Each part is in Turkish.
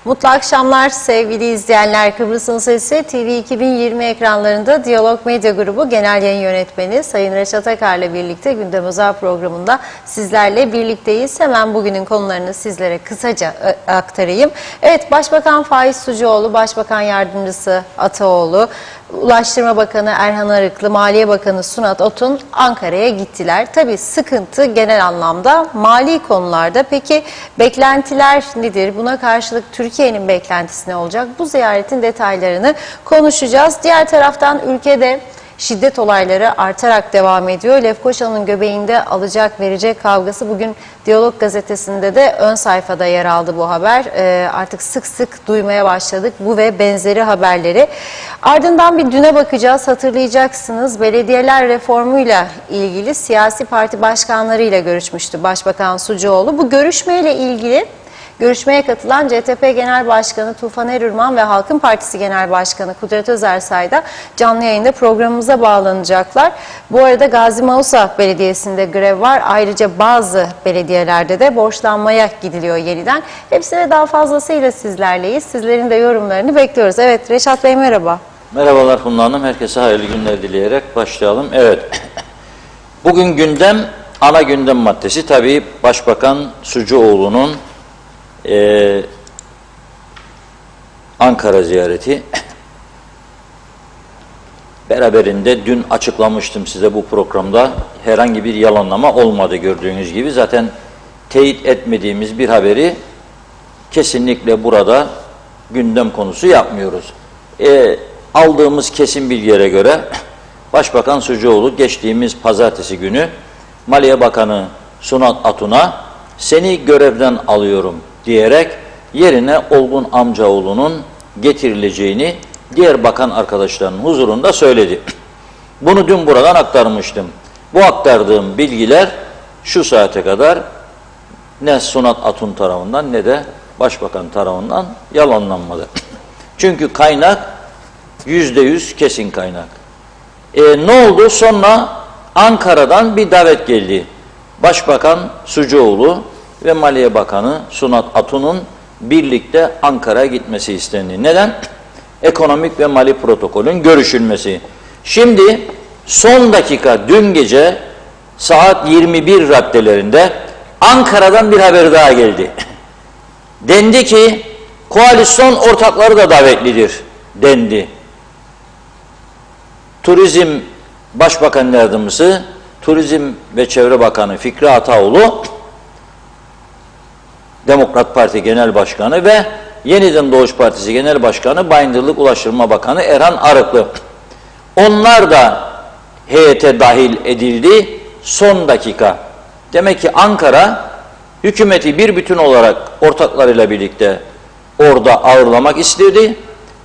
Mutlu akşamlar sevgili izleyenler. Kıbrıs'ın Sesi TV 2020 ekranlarında Diyalog Medya Grubu Genel Yayın Yönetmeni Sayın Reşat Akar'la birlikte Gündem Özel programında sizlerle birlikteyiz. Hemen bugünün konularını sizlere kısaca aktarayım. Evet, Başbakan Faiz Sucuoğlu, Başbakan Yardımcısı Ataoğlu, Ulaştırma Bakanı Erhan Arıklı, Maliye Bakanı Sunat Otun Ankara'ya gittiler. Tabii sıkıntı genel anlamda mali konularda. Peki beklentiler nedir? Buna karşılık Türkiye'nin beklentisi ne olacak? Bu ziyaretin detaylarını konuşacağız. Diğer taraftan ülkede şiddet olayları artarak devam ediyor. Lefkoşa'nın göbeğinde alacak verecek kavgası bugün Diyalog gazetesinde de ön sayfada yer aldı bu haber. Artık sık sık duymaya başladık bu ve benzeri haberleri. Ardından bir düne bakacağız. Hatırlayacaksınız, belediyeler reformuyla ilgili siyasi parti başkanlarıyla görüşmüştü Başbakan Sucuoğlu. Bu görüşmeyle ilgili görüşmeye katılan CTP Genel Başkanı Tufan Erürman ve Halkın Partisi Genel Başkanı Kudret Özersay da canlı yayında programımıza bağlanacaklar. Bu arada Gazi Mausa Belediyesi'nde grev var. Ayrıca bazı belediyelerde de borçlanmaya gidiliyor yeniden. Hepsine daha fazlasıyla sizlerleyiz. Sizlerin de yorumlarını bekliyoruz. Evet, Reşat Bey merhaba. Merhabalar Funda Hanım. Herkese hayırlı günler dileyerek başlayalım. Evet. Bugün gündem, ana gündem maddesi tabii Başbakan Sucuoğlu'nun Ankara ziyareti. Beraberinde dün açıklamıştım size bu programda, herhangi bir yalanlama olmadı gördüğünüz gibi. Zaten teyit etmediğimiz bir haberi kesinlikle burada gündem konusu yapmıyoruz. Aldığımız kesin bilgilere göre Başbakan Sucuoğlu geçtiğimiz pazartesi günü Maliye Bakanı Sunat Atun'a "Seni görevden alıyorum" diyerek yerine Olgun Amcaoğlu'nun getirileceğini diğer bakan arkadaşlarının huzurunda söyledi. Bunu dün buradan aktarmıştım. Bu aktardığım bilgiler şu saate kadar ne Sunat Atun tarafından ne de Başbakan tarafından yalanlanmadı. Çünkü kaynak %100 kesin kaynak. Ne oldu? Sonra Ankara'dan bir davet geldi. Başbakan Sucuoğlu ve Maliye Bakanı Sunat Atun'un birlikte Ankara'ya gitmesi istendi. Neden? Ekonomik ve mali protokolün görüşülmesi. Şimdi son dakika dün gece saat 21 raddelerinde Ankara'dan bir haber daha geldi. Dendi ki koalisyon ortakları da davetlidir dendi. Turizm Başbakan Yardımcısı, Turizm ve Çevre Bakanı Fikri Ataoğlu, Demokrat Parti Genel Başkanı ve Yeniden Doğuş Partisi Genel Başkanı Bayındırlık Ulaştırma Bakanı Erhan Arıklı. Onlar da heyete dahil edildi son dakika. Demek ki Ankara hükümeti bir bütün olarak ortaklarıyla birlikte orada ağırlamak istedi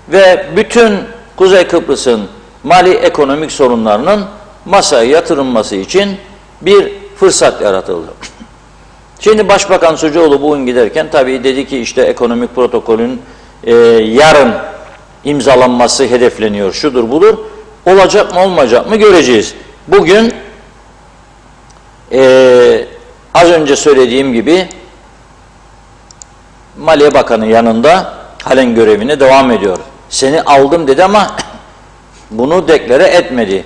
ve bütün Kuzey Kıbrıs'ın mali ekonomik sorunlarının masaya yatırılması için bir fırsat yaratıldı. Şimdi Başbakan Sucuoğlu bugün giderken tabii dedi ki işte ekonomik protokolün yarın imzalanması hedefleniyor, şudur budur. Olacak mı olmayacak mı göreceğiz. Bugün az önce söylediğim gibi Maliye Bakanı yanında halen görevine devam ediyor. Seni aldım dedi ama bunu deklare etmedi.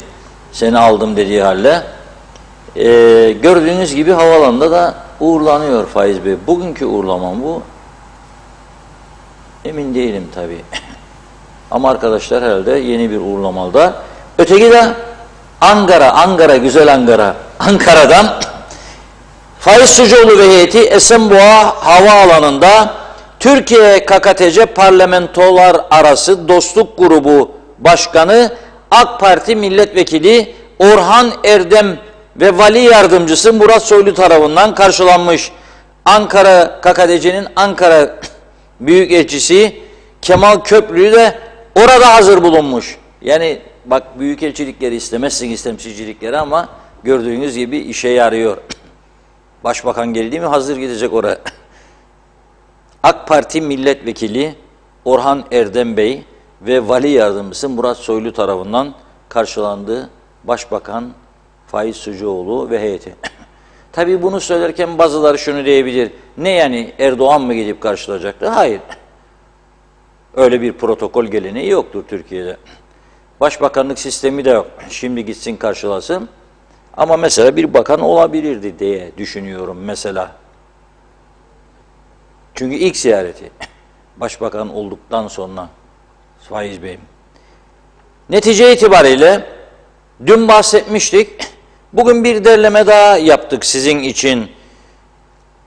Seni aldım dediği halde. Gördüğünüz gibi havalanında da uğurlanıyor Faiz Bey. Bugünkü uğurlamam bu. Emin değilim tabii. Ama arkadaşlar herhalde yeni bir uğurlamalılar. Öteki de Ankara, güzel Ankara. Ankara'dan Faiz Sucuoğlu ve heyeti Esenboğa Havaalanı'nda Türkiye KKTC Parlamentolar Arası Dostluk Grubu Başkanı AK Parti Milletvekili Orhan Erdem ve Vali Yardımcısı Murat Soylu tarafından karşılanmış. Ankara KKTC'nin Ankara Büyükelçisi Kemal Köprülü de orada hazır bulunmuş. Yani bak, büyükelçilikleri istemezsiniz, temsilcilikleri, ama gördüğünüz gibi işe yarıyor. Başbakan geldi mi hazır gidecek oraya. AK Parti Milletvekili Orhan Erdem Bey ve Vali Yardımcısı Murat Soylu tarafından karşılandı Başbakan Faiz Sucuoğlu ve heyeti. Tabii bunu söylerken bazıları şunu diyebilir. Ne yani, Erdoğan mı gidip karşılayacaktı? Hayır. Öyle bir protokol geleneği yoktur Türkiye'de. Başbakanlık sistemi de yok. Şimdi gitsin karşılasın. Ama mesela bir bakan olabilirdi diye düşünüyorum mesela. Çünkü ilk ziyareti başbakan olduktan sonra Faiz Bey'im. Netice itibariyle dün bahsetmiştik. Bugün bir derleme daha yaptık sizin için.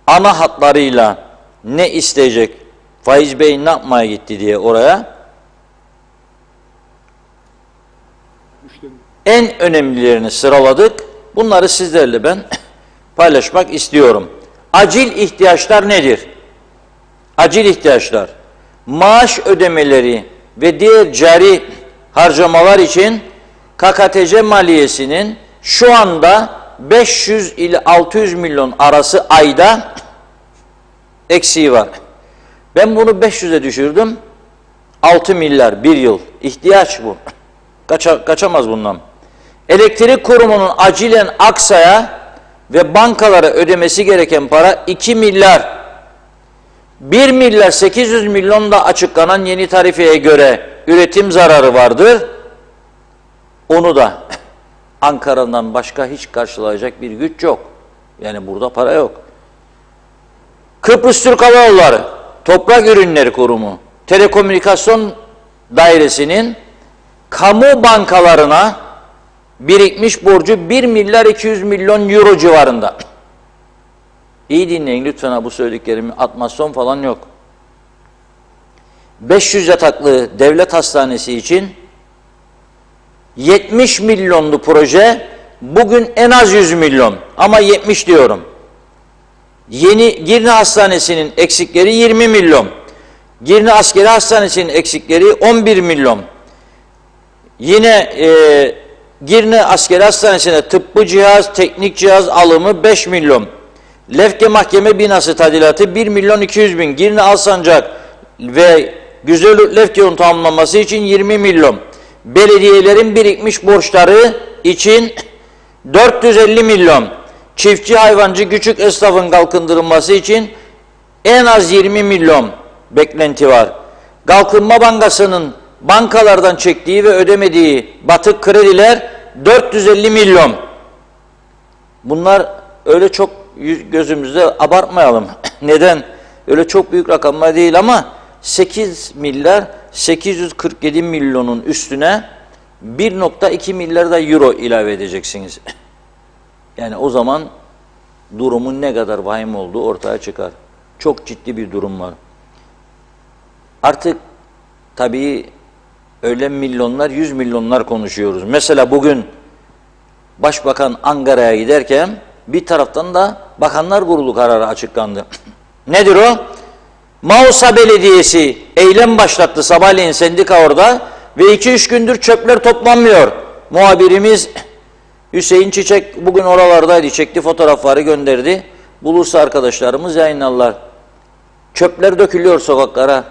Ana hatlarıyla ne isteyecek, Faiz Bey ne yapmaya gitti diye oraya. En önemlilerini sıraladık. Bunları sizlerle ben paylaşmak istiyorum. Acil ihtiyaçlar nedir? Acil ihtiyaçlar. Maaş ödemeleri ve diğer cari harcamalar için KKTC maliyesinin şu anda 500 ile 600 milyon arası ayda eksiği var. Ben bunu 500'e düşürdüm. 6 milyar bir yıl. İhtiyaç bu. Kaçamaz bundan. Elektrik kurumunun acilen Aksa'ya ve bankalara ödemesi gereken para 2 milyar. 1 milyar 800 milyon da açıklanan yeni tarifeye göre üretim zararı vardır. Onu da Ankara'dan başka hiç karşılayacak bir güç yok. Yani burada para yok. Kıbrıs Türk Hava Yolları, Toprak Ürünleri Kurumu, Telekomünikasyon Dairesi'nin kamu bankalarına birikmiş borcu 1 milyar 200 milyon euro civarında. İyi dinleyin lütfen bu söylediklerimi. Atmasyon falan yok. 500 yataklı devlet hastanesi için 70 milyonlu proje bugün en az 100 milyon ama 70 diyorum. Yeni Girne Hastanesi'nin eksikleri 20 milyon. Girne Askeri Hastanesi'nin eksikleri 11 milyon. Yine Girne Askeri Hastanesi'ne tıbbi cihaz, teknik cihaz alımı 5 milyon. Lefke Mahkeme Binası tadilatı 1 milyon 200 bin. Girne Alsancak ve Güzel Lefke yolunun tamamlanması için 20 milyon. Belediyelerin birikmiş borçları için 450 milyon. Çiftçi, hayvancı, küçük esnafın kalkındırılması için en az 20 milyon beklenti var. Kalkınma Bankası'nın bankalardan çektiği ve ödemediği batık krediler 450 milyon. Bunlar öyle çok gözümüzde abartmayalım. Neden? Öyle çok büyük rakamlar değil ama 8 milyar 847 milyonun üstüne 1,2 milyar da euro ilave edeceksiniz. Yani o zaman durumun ne kadar vahim olduğu ortaya çıkar. Çok ciddi bir durum var. Artık tabii öyle milyonlar, 100 milyonlar konuşuyoruz. Mesela bugün Başbakan Ankara'ya giderken bir taraftan da Bakanlar Kurulu kararı açıklandı. Nedir o? Mausa Belediyesi eylem başlattı sabahleyin sendika orada ve 2-3 gündür çöpler toplanmıyor. Muhabirimiz Hüseyin Çiçek bugün oralardaydı, çekti fotoğrafları gönderdi. Bulursa arkadaşlarımız yayınlarlar. Çöpler dökülüyor sokaklara.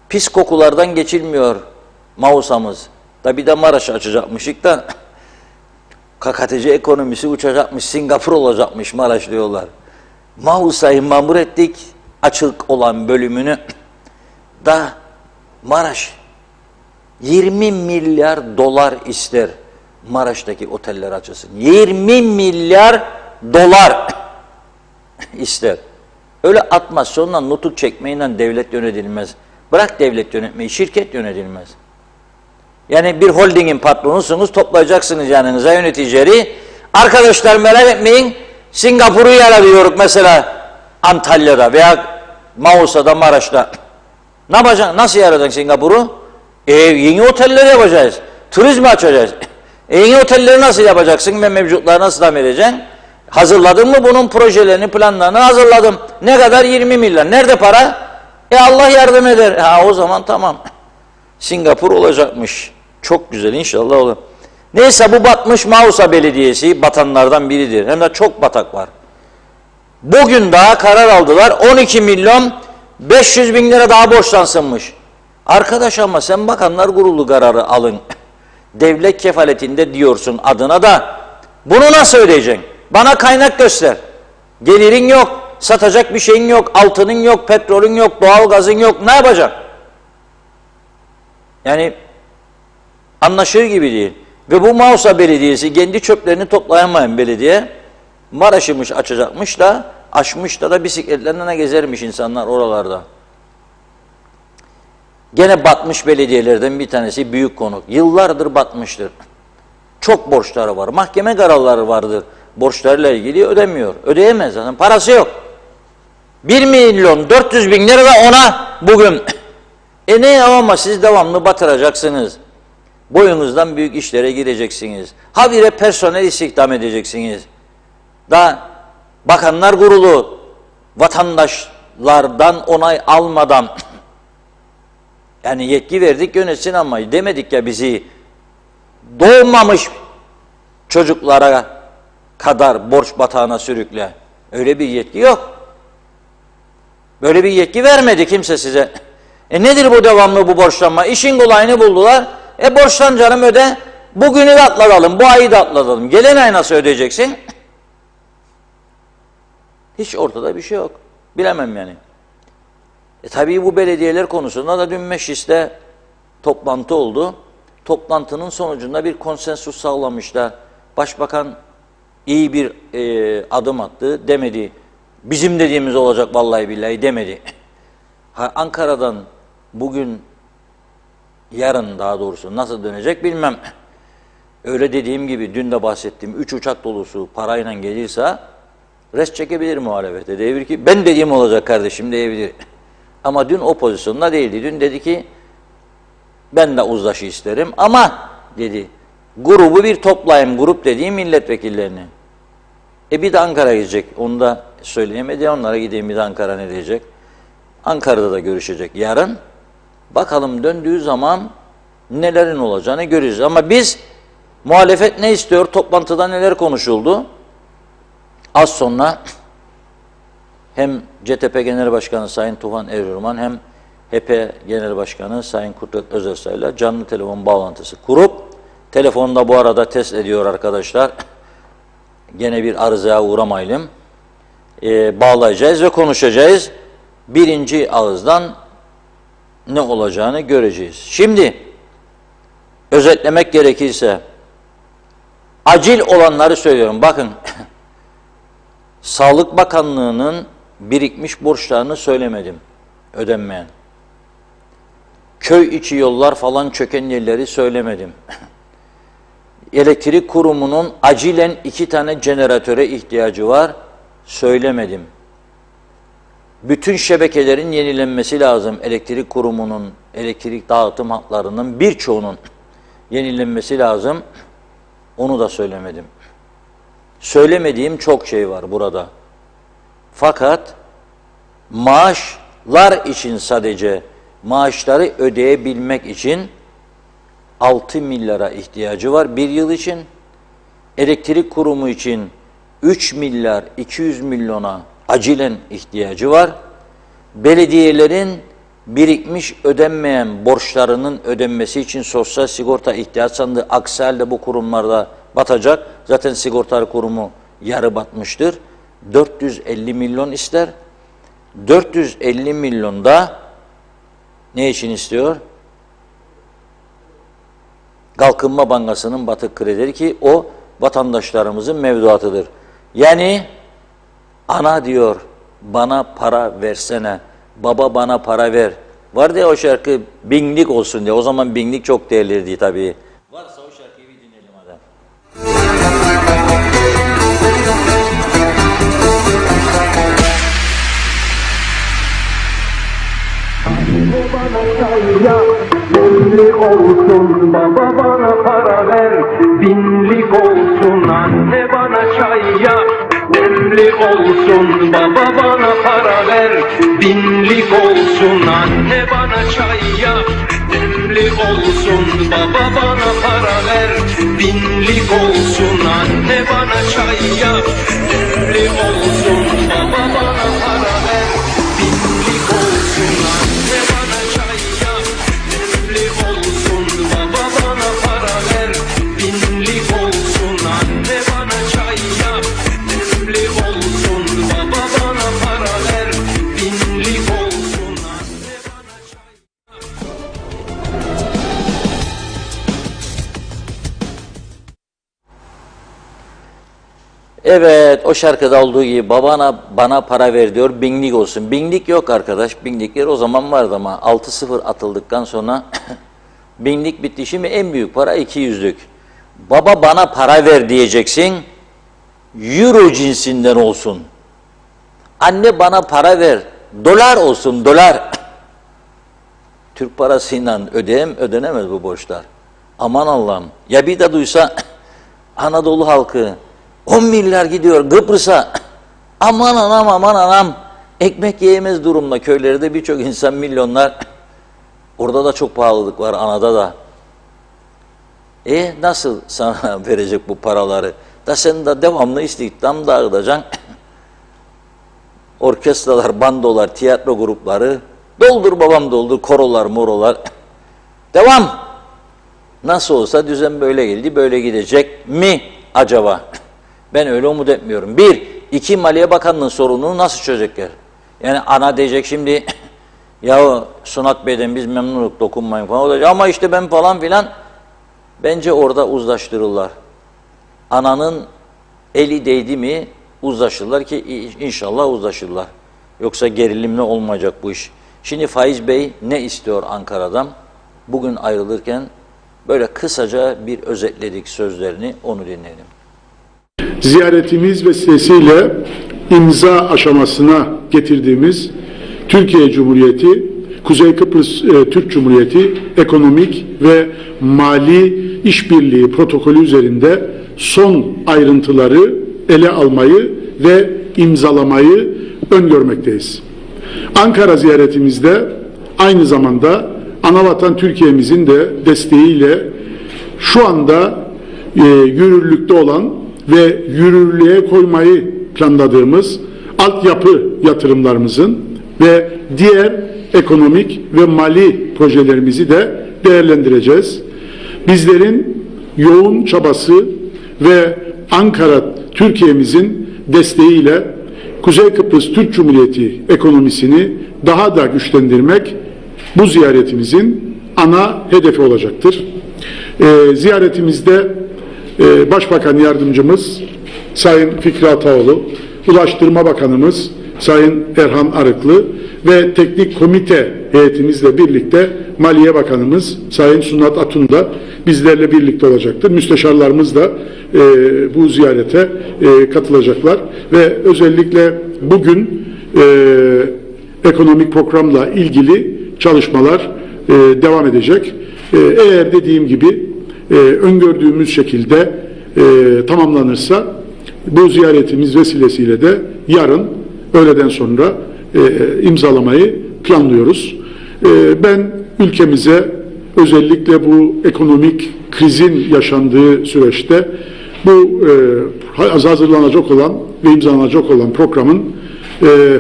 Pis kokulardan geçilmiyor Mausa'mız. Da bir de Maraş açacakmışık da KKTC ekonomisi uçacakmış, Singapur olacakmış Maraş diyorlar. Mausa'yı mamur ettik, açık olan bölümünü da Maraş 20 milyar dolar ister Maraş'taki oteller açılsın. 20 milyar dolar ister. Öyle atmasyonla, nutuk çekmeyle devlet yönetilmez. Bırak devlet yönetmeyi, şirket yönetilmez. Yani bir holdingin patronusunuz, toplayacaksınız yanınıza yöneticileri. Arkadaşlar merak etmeyin, Singapur'u yaratıyoruz mesela Antalya'da veya Mausa'da, Maraş'ta. Ne yapacaksın? Nasıl yaratacaksın Singapur'u? Yeni oteller yapacağız. Turizmi açacağız. Yeni otelleri nasıl yapacaksın ve mevcutları nasıl devam edeceksin? Hazırladın mı bunun projelerini, planlarını? Hazırladım. Ne kadar? 20 milyar. Nerede para? Allah yardım eder. Ha o zaman tamam. Singapur olacakmış. Çok güzel inşallah olur. Neyse bu batmış Mausa Belediyesi batanlardan biridir. Hem de çok batak var. Bugün daha karar aldılar. 12 milyon 500 bin lira daha borçlansınmış. Arkadaş ama sen Bakanlar Kurulu kararı alın. Devlet kefaletinde diyorsun adına da bunu nasıl ödeyeceksin? Bana kaynak göster. Gelirin yok, satacak bir şeyin yok, altının yok, petrolün yok, doğalgazın yok. Ne yapacaksın? Yani anlaşılır gibi değil. Ve bu Mausa Belediyesi kendi çöplerini toplayamayan belediye Maraş'ımış açacakmış da açmış da bisikletlerine gezermiş insanlar oralarda. Gene batmış belediyelerden bir tanesi Büyükkonuk. Yıllardır batmıştır. Çok borçları var. Mahkeme kararları vardır. Borçlarıyla ilgili ödemiyor. Ödeyemez zaten. Parası yok. 1.400.000 lira da ona bugün. Ne ya ama siz devamlı batıracaksınız. Boyunuzdan büyük işlere gireceksiniz. Habire personel istihdam edeceksiniz. Da Bakanlar Kurulu vatandaşlardan onay almadan yani yetki verdik yönetsin ama demedik ya bizi doğmamış çocuklara kadar borç batağına sürükle. Öyle bir yetki yok. Böyle bir yetki vermedi kimse size. Nedir bu devamlı bu borçlanma? İşin kolayını buldular. Borçlan canım öde. Bugünü de atlatalım, bu ayı da atlatalım. Gelen ay nasıl ödeyeceksin? Hiç ortada bir şey yok. Bilemem yani. Tabii bu belediyeler konusunda da dün mecliste toplantı oldu. Toplantının sonucunda bir konsensus sağlamışlar. Başbakan iyi bir adım attı demedi. Bizim dediğimiz olacak vallahi billahi demedi. Ankara'dan bugün, yarın daha doğrusu nasıl dönecek bilmem. Öyle dediğim gibi dün de bahsettiğim 3 uçak dolusu parayla gelirse res çekebilir muhalefete. Diyebilir ki ben dediğim olacak kardeşim diyebilir. Ama dün o pozisyonda değildi. Dün dedi ki ben de uzlaşı isterim ama dedi grubu bir toplayayım, grup dediğim milletvekillerini. Bir de Ankara'ya gidecek. Onu da söyleyemedi. Onlara gideyim bir de Ankara ne diyecek? Ankara'da da görüşecek yarın. Bakalım döndüğü zaman nelerin olacağını göreceğiz. Ama biz muhalefet ne istiyor? Toplantıda neler konuşuldu? Az sonra hem CTP Genel Başkanı Sayın Tufan Eroğlu hem HP Genel Başkanı Sayın Kudret Özersay ile canlı telefon bağlantısı kurup telefonda bu arada test ediyor arkadaşlar. Gene bir arızaya uğramayalım. Bağlayacağız ve konuşacağız. Birinci ağızdan ne olacağını göreceğiz. Şimdi özetlemek gerekirse acil olanları söylüyorum. Bakın Sağlık Bakanlığı'nın birikmiş borçlarını söylemedim. Ödenmeyen. Köy içi yollar falan çöken yerleri söylemedim. Elektrik kurumunun acilen 2 tane jeneratöre ihtiyacı var. Söylemedim. Bütün şebekelerin yenilenmesi lazım. Elektrik kurumunun, elektrik dağıtım hatlarının birçoğunun yenilenmesi lazım. Onu da söylemedim. Söylemediğim çok şey var burada. Fakat maaşlar için sadece maaşları ödeyebilmek için 6 milyara ihtiyacı var bir yıl için. Elektrik kurumu için 3 milyar 200 milyona acilen ihtiyacı var. Belediyelerin birikmiş ödenmeyen borçlarının ödenmesi için sosyal sigorta ihtiyaç sandığı, aksi halde bu kurumlarda batacak. Zaten sigorta kurumu yarı batmıştır. 450 milyon ister. 450 milyon da ne için istiyor? Kalkınma Bankası'nın batık kredileri ki o vatandaşlarımızın mevduatıdır. Yani ana diyor bana para versene, baba bana para ver. Vardı ya o şarkı binlik olsun diye. O zaman binlik çok değerliydi tabii. Varsa o şarkıyı bir dinleyelim hadi. Binlik olsun baba bana para ver, binlik olsun anne bana çay yap. Demlik olsun baba bana para ver, binlik olsun anne bana çay yap. Demlik olsun baba bana para ver, binlik olsun anne bana çay yap. Demlik olsun baba bana para ver, binlik olsun anne bana çay yap. Demlik olsun baba bana para ver, binlik olsun anne bana çay yap. Demlik olsun baba bana para ver, binlik olsun anne bana çay yap. Evet, o şarkıda olduğu gibi bana para ver diyor, binlik olsun. Binlik yok arkadaş, binlikler o zaman vardı ama 6-0 atıldıktan sonra binlik bitti. Şimdi en büyük para 200'lük. Baba bana para ver diyeceksin, euro cinsinden olsun. Anne bana para ver, dolar olsun, dolar. Türk parasıyla ödenemez bu borçlar. Aman Allah'ım, ya bir de duysa Anadolu halkı 10 milyar gidiyor Kıbrıs'a. Aman anam aman anam. Ekmek yiyemez durumda. Köylerde birçok insan milyonlar. Orada da çok pahalılık var, anada da. Nasıl sana verecek bu paraları? Da sen de devamlı istihdam dağıtacaksın. Orkestralar, bandolar, tiyatro grupları. Doldur babam doldur, korolar, morolar. Devam. Nasıl olsa düzen böyle geldi, böyle gidecek mi acaba? Ben öyle umut etmiyorum. İki, Maliye Bakanlığı'nın sorununu nasıl çözecekler? Yani ana diyecek şimdi, ya Sunat Bey'den biz memnunluk dokunmayın falan olacak. Ama işte ben falan filan, bence orada uzlaştırırlar. Ananın eli değdi mi uzlaşırlar ki inşallah uzlaşırlar. Yoksa gerilimli olmayacak bu iş. Şimdi Faiz Bey ne istiyor Ankara'dan? Bugün ayrılırken böyle kısaca bir özetledik sözlerini, onu dinleyelim. Ziyaretimiz vesilesiyle imza aşamasına getirdiğimiz Türkiye Cumhuriyeti, Kuzey Kıbrıs Türk Cumhuriyeti ekonomik ve mali işbirliği protokolü üzerinde son ayrıntıları ele almayı ve imzalamayı öngörmekteyiz. Ankara ziyaretimizde aynı zamanda Anavatan Türkiye'mizin de desteğiyle şu anda yürürlükte olan ve yürürlüğe koymayı planladığımız altyapı yatırımlarımızın ve diğer ekonomik ve mali projelerimizi de değerlendireceğiz. Bizlerin yoğun çabası ve Ankara Türkiye'mizin desteğiyle Kuzey Kıbrıs Türk Cumhuriyeti ekonomisini daha da güçlendirmek bu ziyaretimizin ana hedefi olacaktır. Ziyaretimizde Başbakan Yardımcımız Sayın Fikri Ataoğlu, Ulaştırma Bakanımız Sayın Erhan Arıklı ve teknik komite heyetimizle birlikte Maliye Bakanımız Sayın Sunat Atun da bizlerle birlikte olacaktır. Müsteşarlarımız da bu ziyarete katılacaklar ve özellikle bugün ekonomik programla ilgili çalışmalar devam edecek. Eğer dediğim gibi öngördüğümüz şekilde tamamlanırsa bu ziyaretimiz vesilesiyle de yarın öğleden sonra imzalamayı planlıyoruz. Ben ülkemize özellikle bu ekonomik krizin yaşandığı süreçte bu hazırlanacak olan ve imzalanacak olan programın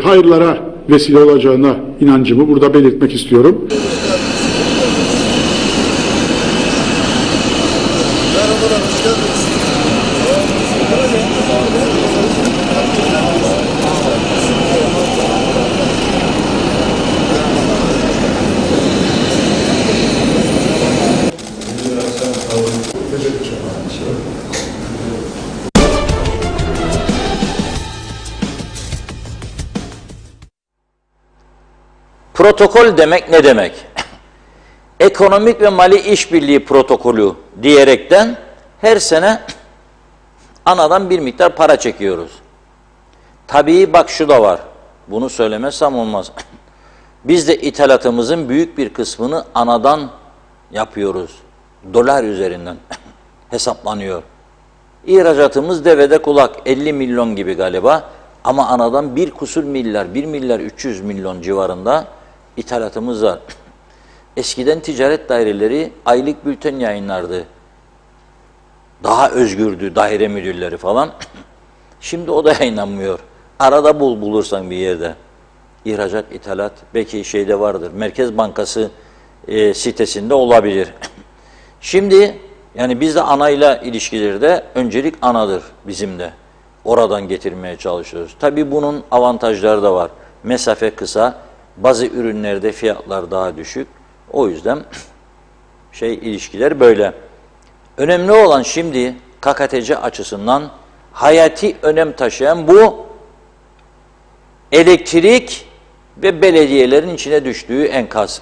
hayırlara vesile olacağına inancımı burada belirtmek istiyorum. Protokol demek ne demek? Ekonomik ve mali işbirliği protokolü diyerekten her sene anadan bir miktar para çekiyoruz. Tabii bak şu da var. Bunu söylemezsem olmaz. Biz de ithalatımızın büyük bir kısmını anadan yapıyoruz. Dolar üzerinden hesaplanıyor. İhracatımız devede kulak 50 milyon gibi galiba. Ama anadan 1 kusur milyar, 1 milyar 300 milyon civarında ithalatımız var. Eskiden ticaret daireleri aylık bülten yayınlardı. Daha özgürdü daire müdürleri falan. Şimdi o da yayınlanmıyor. Arada bulursan bir yerde. İhracat, ithalat belki şeyde vardır. Merkez Bankası sitesinde olabilir. Şimdi yani biz de anayla ilişkilerde öncelik anadır bizim de. Oradan getirmeye çalışıyoruz. Tabii bunun avantajları da var. Mesafe kısa, bazı ürünlerde fiyatlar daha düşük. O yüzden ilişkiler böyle. Önemli olan şimdi KKTC açısından hayati önem taşıyan bu elektrik ve belediyelerin içine düştüğü enkaz.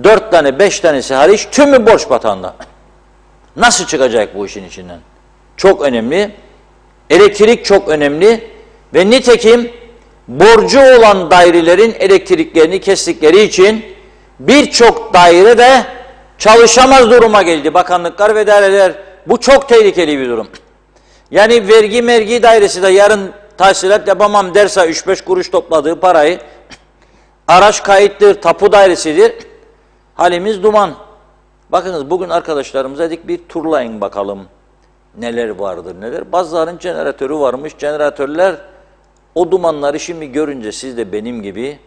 4 tane 5 tanesi hariç tümü borç batağında. Nasıl çıkacak bu işin içinden? Çok önemli. Elektrik çok önemli ve nitekim borcu olan dairelerin elektriklerini kestikleri için birçok daire de çalışamaz duruma geldi. Bakanlıklar ve daireler. Bu çok tehlikeli bir durum. Yani vergi dairesi de yarın tahsilat yapamam derse 3-5 kuruş topladığı parayı, araç kayıttır, tapu dairesidir, halimiz duman. Bakınız bugün arkadaşlarımıza dedik bir turlayın bakalım neler vardır neler. Bazılarının jeneratörü varmış. Jeneratörler o dumanları şimdi görünce siz de benim gibi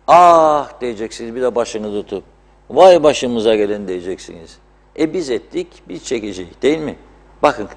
ah diyeceksiniz, bir de başınızı tutup vay başımıza gelen diyeceksiniz. Biz ettik, biz çekeceğiz değil mi? Bakın.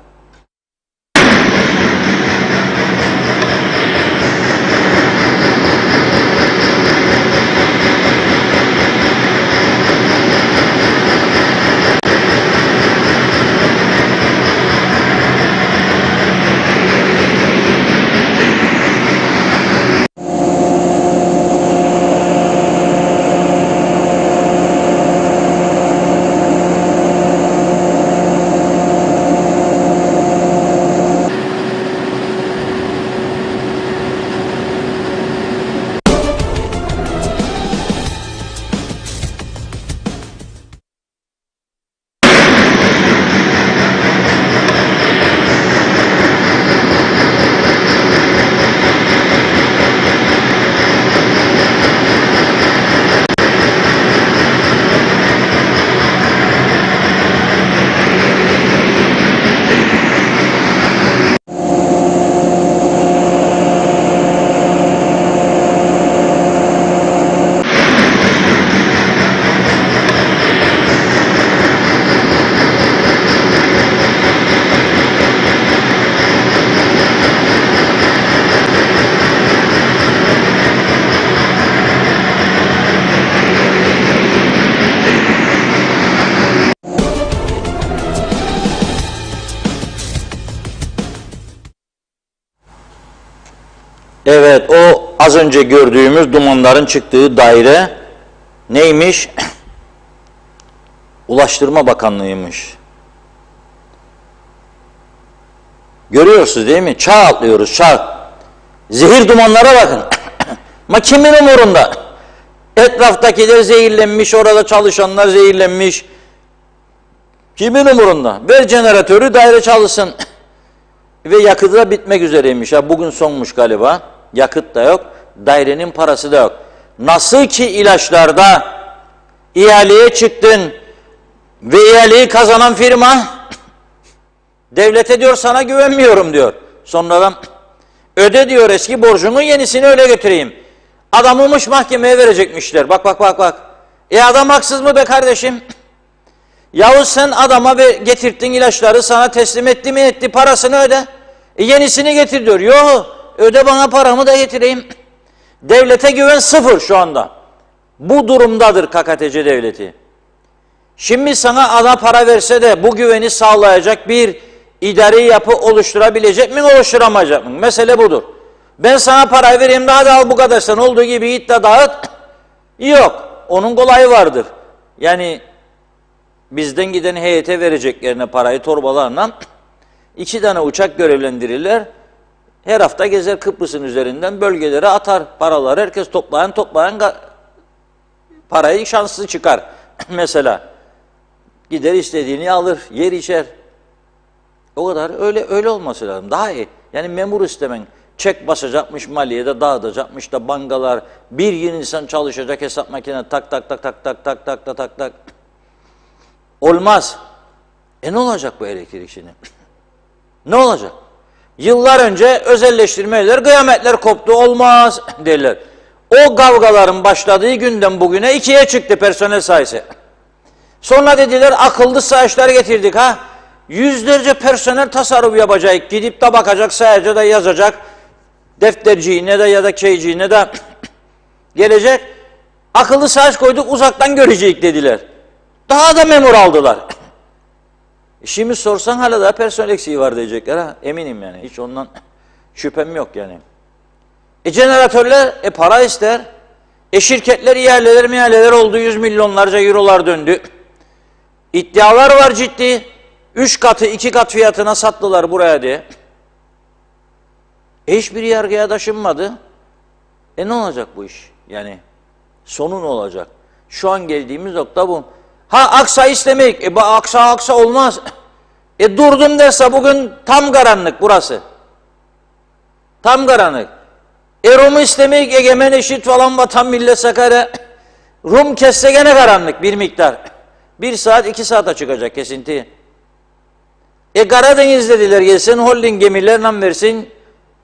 Evet, o az önce gördüğümüz dumanların çıktığı daire neymiş? Ulaştırma Bakanlığı'ymış. Görüyorsunuz değil mi? Çağ atlıyoruz, çağ. Zehir dumanlara bakın. Ama kimin umurunda? Etraftakiler zehirlenmiş, orada çalışanlar zehirlenmiş. Kimin umurunda? Ver jeneratörü, daire çalışsın. Ve yakıtı da bitmek üzereymiş. Ya bugün sonmuş galiba. Yakıt da yok, dairenin parası da yok. Nasıl ki ilaçlarda ihaleye çıktın ve ihaleyi kazanan firma devlete diyor sana güvenmiyorum diyor. Sonradan öde diyor eski borcunu, yenisini öyle götüreyim. Adamımış mahkemeye verecekmişler. Bak. Adam haksız mı be kardeşim? Yahu sen adama getirttin ilaçları, sana teslim etti mi etti, parasını öde. Yenisini getir diyor. Yok, öde bana paramı da getireyim. Devlete güven sıfır şu anda. Bu durumdadır KKTC devleti. Şimdi sana ana para verse de bu güveni sağlayacak bir idari yapı oluşturabilecek mi, oluşturamayacak mı? Mesele budur. Ben sana parayı vereyim, daha da al bu kadar, sen olduğu gibi git de dağıt. Yok. Onun kolayı vardır. Yani bizden giden heyete vereceklerine parayı torbalarla 2 tane uçak görevlendirirler. Her hafta gezer Kıbrıs'ın üzerinden bölgelere atar paraları. Herkes toplayan parayı şanslı çıkar. Mesela gider istediğini alır, yer içer. O kadar öyle olması lazım. Daha iyi. Yani memur istemen. Çek basacakmış maliyede, dağıtacakmış da bankalar, bir gün insan çalışacak hesap makine tak. Olmaz. Ne olacak bu elektrik şimdi? Ne olacak? Yıllar önce özelleştirmeler, kıyametler koptu, olmaz derler. O kavgaların başladığı günden bugüne 2'ye çıktı personel sayısı. Sonra dediler akıllı sayaçlar getirdik ha. Yüzlerce personel tasarruf yapacak. Gidip de bakacak, sayacı da yazacak. Defterciğine de ya da keyciğine de gelecek. Akıllı sayaç koyduk, uzaktan görecek dediler. Daha da memur aldılar. Şimdi sorsan hala daha personel eksiği var diyecekler ha. Eminim yani. Hiç ondan şüphem yok yani. Jeneratörler para ister. Şirketler ihaleler oldu. 100 milyonlarca eurolar döndü. İddialar var ciddi. 3 katı 2 kat fiyatına sattılar buraya diye. Hiçbir yargıya taşınmadı. Ne olacak bu iş? Yani sonu ne olacak? Şu an geldiğimiz nokta bu. Aksa istemek. Aksa olmaz. Durdum derse bugün tam karanlık burası. Tam karanlık. Rum'u istemek, egemen eşit falan vatan millet Sakarya. Rum kesse gene karanlık bir miktar. 1 saat 2 saate çıkacak kesinti. Karadeniz dediler gelsin, holding gemilerle versin.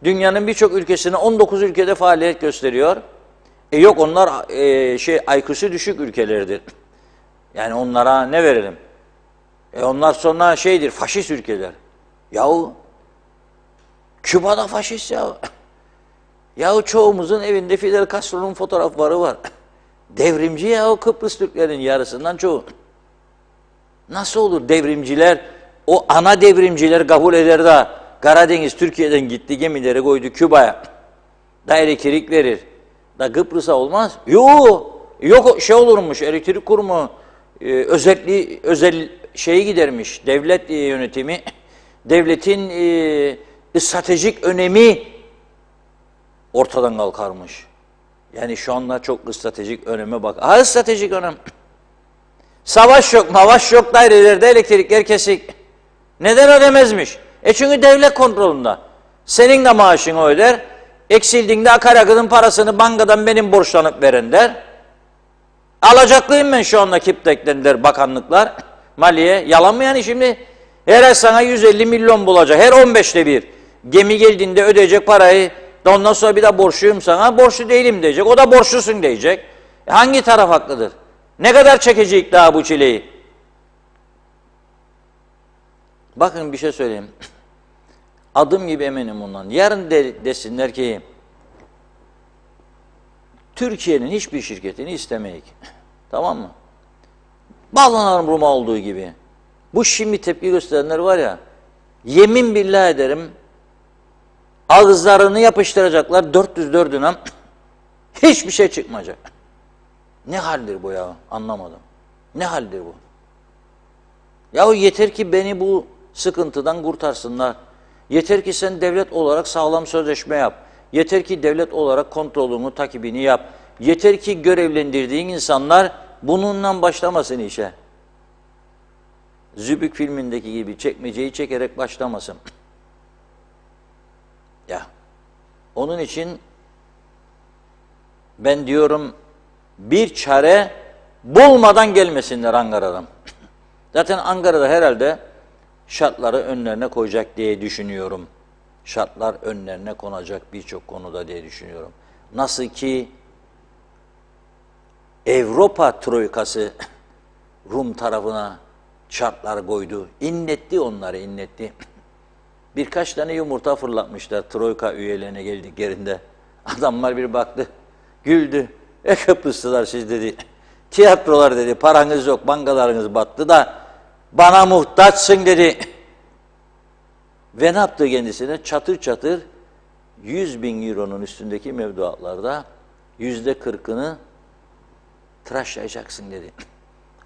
Dünyanın birçok ülkesine 19 ülkede faaliyet gösteriyor. Yok onlar IQ'su düşük ülkelerdir. Yani onlara ne verelim? Onlar sonra faşist ülkeler. Yahu Küba'da faşist ya. Yahu çoğumuzun evinde Fidel Castro'nun fotoğrafları var. Devrimci ya o Kıbrıs Türklerin yarısından çoğu. Nasıl olur devrimciler, o ana devrimciler kabul eder de Karadeniz Türkiye'den gitti gemileri koydu Küba'ya. Da elektrik verir. Da Kıbrıs'a olmaz. Yok olurmuş elektrik kurumu özel şeyi gidermiş. Devlet yönetimi, devletin stratejik önemi ortadan kalkarmış. Yani şu anda çok stratejik öneme bak. Stratejik önem. Savaş yok, mavaş yok, dairelerde elektrikler kesik. Neden ödemezmiş? Çünkü devlet kontrolünde. Senin de maaşını öder. Eksildiğinde akaryakıtın parasını bankadan benim borçlanıp veren der. Alacaklıyım ben şu anda KİP'tekten der bakanlıklar. Maliye. Yalan mı yani şimdi? Her ay sana 150 milyon bulacak. Her 15'te bir. Gemi geldiğinde ödeyecek parayı. Ondan sonra bir de borçluyum sana. Borçlu değilim diyecek. O da borçlusun diyecek. Hangi taraf haklıdır? Ne kadar çekecek daha bu çileyi? Bakın bir şey söyleyeyim. Adım gibi eminim ondan. Yarın desinler ki Türkiye'nin hiçbir şirketini istemeyik. Tamam mı? Bağlanalım Rum'a olduğu gibi. Bu şimdi tepki gösterenler var ya, yemin billah ederim ağızlarını yapıştıracaklar 404'üne hiçbir şey çıkmayacak. Ne haldir bu ya? Anlamadım. Ne haldir bu? Yahu yeter ki beni bu sıkıntıdan kurtarsınlar. Yeter ki sen devlet olarak sağlam sözleşme yap. Yeter ki devlet olarak kontrolünü, takibini yap. Yeter ki görevlendirdiğin insanlar bununla başlamasın işe. Zübük filmindeki gibi çekmeceyi çekerek başlamasın. Ya. Onun için ben diyorum bir çare bulmadan gelmesinler Ankara'dan. Zaten Ankara'da herhalde şartları önlerine koyacak diye düşünüyorum. Şartlar önlerine konacak birçok konuda diye düşünüyorum. Nasıl ki Avrupa troikası Rum tarafına şartlar koydu. İnletti onları, inletti. Birkaç tane yumurta fırlatmışlar troika üyelerine geldiklerinde. Adamlar bir baktı, güldü. Kıbrıslılar siz dedi. Tiyatrolar dedi, paranız yok, bankalarınız battı da bana muhtaçsın dedi. Ve ne yaptı kendisine? Çatır çatır 100.000 euronun üstündeki mevduatlarda %40'ını tıraşlayacaksın dedi.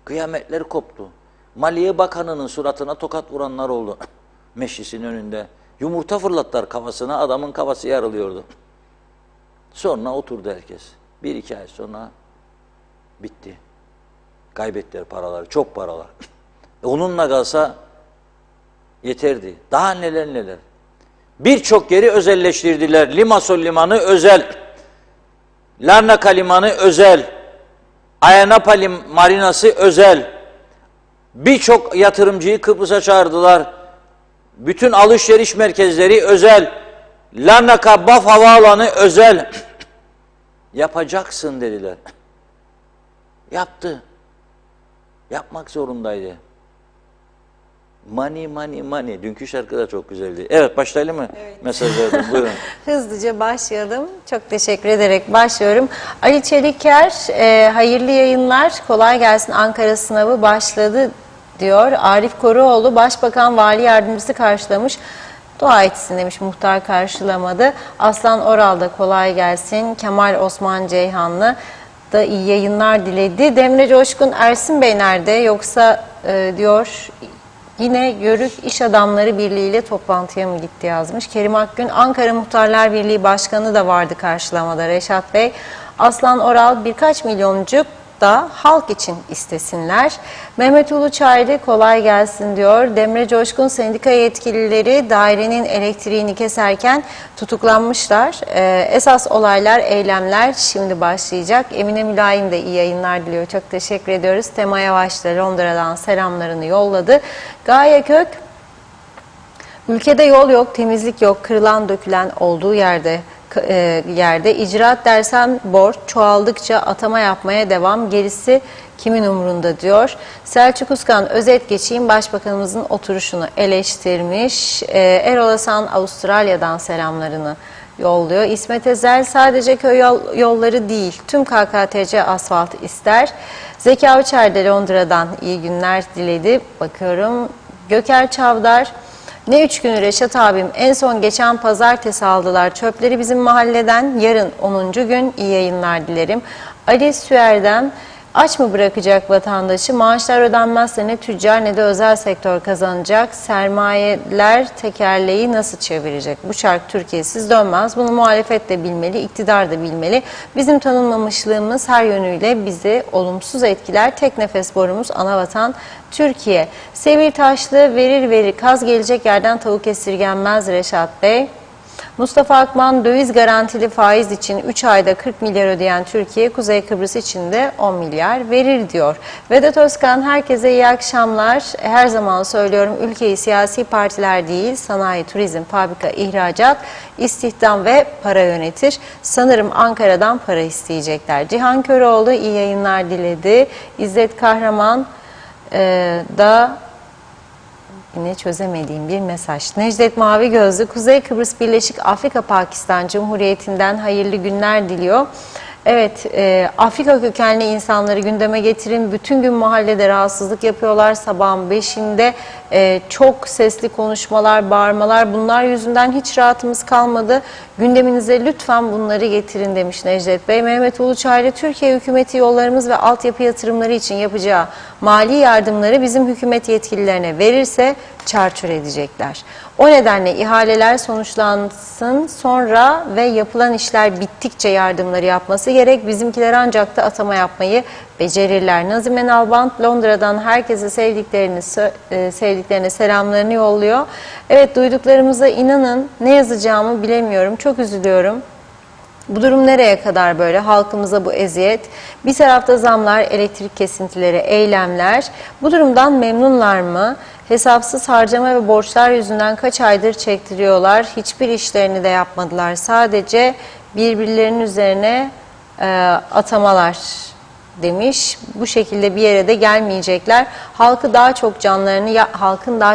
Kıyametler koptu. Maliye Bakanı'nın suratına tokat vuranlar oldu. Meclisin önünde. Yumurta fırlattılar kafasına, adamın kafası yarılıyordu. Sonra oturdu herkes. 1-2 ay sonra bitti. Kaybettiler paraları, çok paralar. Onunla kalsa yeterdi. Daha neler neler. Birçok yeri özelleştirdiler. Limassol Limanı özel. Larnaca Limanı özel. Ayanapa Marinası özel. Birçok yatırımcıyı Kıbrıs'a çağırdılar. Bütün alışveriş merkezleri özel. Larnaca Baf Havaalanı özel. Yapacaksın dediler. Yaptı. Yapmak zorundaydı. Money, money, money. Dünkü şarkı da çok güzeldi. Evet, başlayalım mı? Evet. Mesaj verdim. Buyurun. Hızlıca başlayalım. Çok teşekkür ederek başlıyorum. Ali Çeliker, hayırlı yayınlar. Kolay gelsin. Ankara sınavı başladı diyor. Arif Koruoğlu, Başbakan Vali Yardımcısı karşılamış. Dua etsin demiş, muhtar karşılamadı. Aslan Oral da kolay gelsin. Kemal Osman Ceyhanlı da iyi yayınlar diledi. Demre Coşkun, Ersin Bey nerede? Yoksa diyor yine Yörük İş Adamları Birliği ile toplantıya mı gitti yazmış. Kerim Akgün, Ankara Muhtarlar Birliği Başkanı da vardı karşılamada Reşat Bey. Aslan Oral, birkaç milyoncuk da halk için istesinler. Mehmet Uluçaylı kolay gelsin diyor. Demre Coşkun, sendika yetkilileri dairenin elektriğini keserken tutuklanmışlar. Esas olaylar, eylemler şimdi başlayacak. Emine Mülayim de iyi yayınlar diliyor. Çok teşekkür ediyoruz. Tema Yavaş da Londra'dan selamlarını yolladı. Gaye Kök, ülkede yol yok, temizlik yok, kırılan dökülen olduğu yerde icraat dersen borç, çoğaldıkça atama yapmaya devam, gerisi kimin umurunda diyor. Selçuk Uskan, özet geçeyim, Başbakanımızın oturuşunu eleştirmiş. Erol Hasan Avustralya'dan selamlarını yolluyor. İsmet Ezel, sadece köy yolları değil, tüm KKTC asfalt ister. Zeki Avçer de Londra'dan iyi günler diledi. Bakıyorum. Göker Çavdar, ne 3 günü Reşat abim, en son geçen pazartesi aldılar çöpleri bizim mahalleden, yarın 10. gün, iyi yayınlar dilerim. Ali Süer'den, aç mı bırakacak vatandaşı, maaşlar ödenmezse ne tüccar ne de özel sektör kazanacak, sermayeler tekerleği nasıl çevirecek? Bu çark Türkiye'siz dönmez, bunu muhalefet de bilmeli, iktidar da bilmeli. Bizim tanınmamışlığımız her yönüyle bizi olumsuz etkiler, tek nefes borumuz anavatan Türkiye. Sevil Taşlı, verir kaz gelecek yerden tavuk esirgenmez Reşat Bey. Mustafa Akman, döviz garantili faiz için 3 ayda 40 milyar ödeyen Türkiye, Kuzey Kıbrıs için de 10 milyar verir diyor. Vedat Özkan, herkese iyi akşamlar. Her zaman söylüyorum, ülkeyi siyasi partiler değil, sanayi, turizm, fabrika, ihracat, istihdam ve para yönetir. Sanırım Ankara'dan para isteyecekler. Cihan Köroğlu iyi yayınlar diledi. İzzet Kahraman da yine çözemediğim bir mesaj. Necdet Mavi Gözlü, Kuzey Kıbrıs Birleşik Afrika Pakistan Cumhuriyeti'nden hayırlı günler diliyor. Evet, Afrika kökenli insanları gündeme getirin. Bütün gün mahallede rahatsızlık yapıyorlar. Sabahın 5'inde çok sesli konuşmalar, bağırmalar. Bunlar yüzünden hiç rahatımız kalmadı. Gündeminize lütfen bunları getirin demiş Necdet Bey. Mehmet Uluçaylı, Türkiye hükümeti yollarımız ve altyapı yatırımları için yapacağı mali yardımları bizim hükümet yetkililerine verirse çarçur edecekler. O nedenle ihaleler sonuçlansın sonra ve yapılan işler bittikçe yardımları yapması gerek. Bizimkiler ancak da atama yapmayı becerirler. Nazime Nalbant, Londra'dan herkese sevdiklerine selamlarını yolluyor. Evet, duyduklarımıza inanın, ne yazacağımı bilemiyorum. Çok üzülüyorum. Bu durum nereye kadar böyle? Halkımıza bu eziyet. Bir tarafta zamlar, elektrik kesintileri, eylemler. Bu durumdan memnunlar mı? Hesapsız harcama ve borçlar yüzünden kaç aydır çektiriyorlar. Hiçbir işlerini de yapmadılar. Sadece birbirlerinin üzerine atamalar demiş. Bu şekilde bir yere de gelmeyecekler. Halkın daha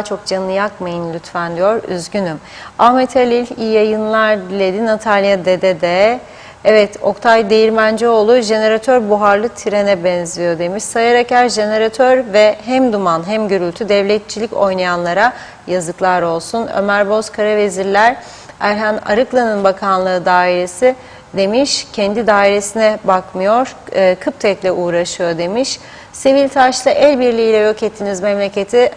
çok canını yakmayın lütfen diyor. Üzgünüm. Ahmet Halil iyi yayınlar diledi. Natalya Dede de. Evet, Oktay Değirmencioğlu, jeneratör buharlı trene benziyor demiş. Sayar Eker, jeneratör ve hem duman hem gürültü, devletçilik oynayanlara yazıklar olsun. Ömer Bozkara, vezirler, Erhan Arıklı'nın bakanlığı dairesi demiş. Kendi dairesine bakmıyor, Kıptek'le uğraşıyor demiş. Sevil Taş'la el birliğiyle yok ettiniz memleketi,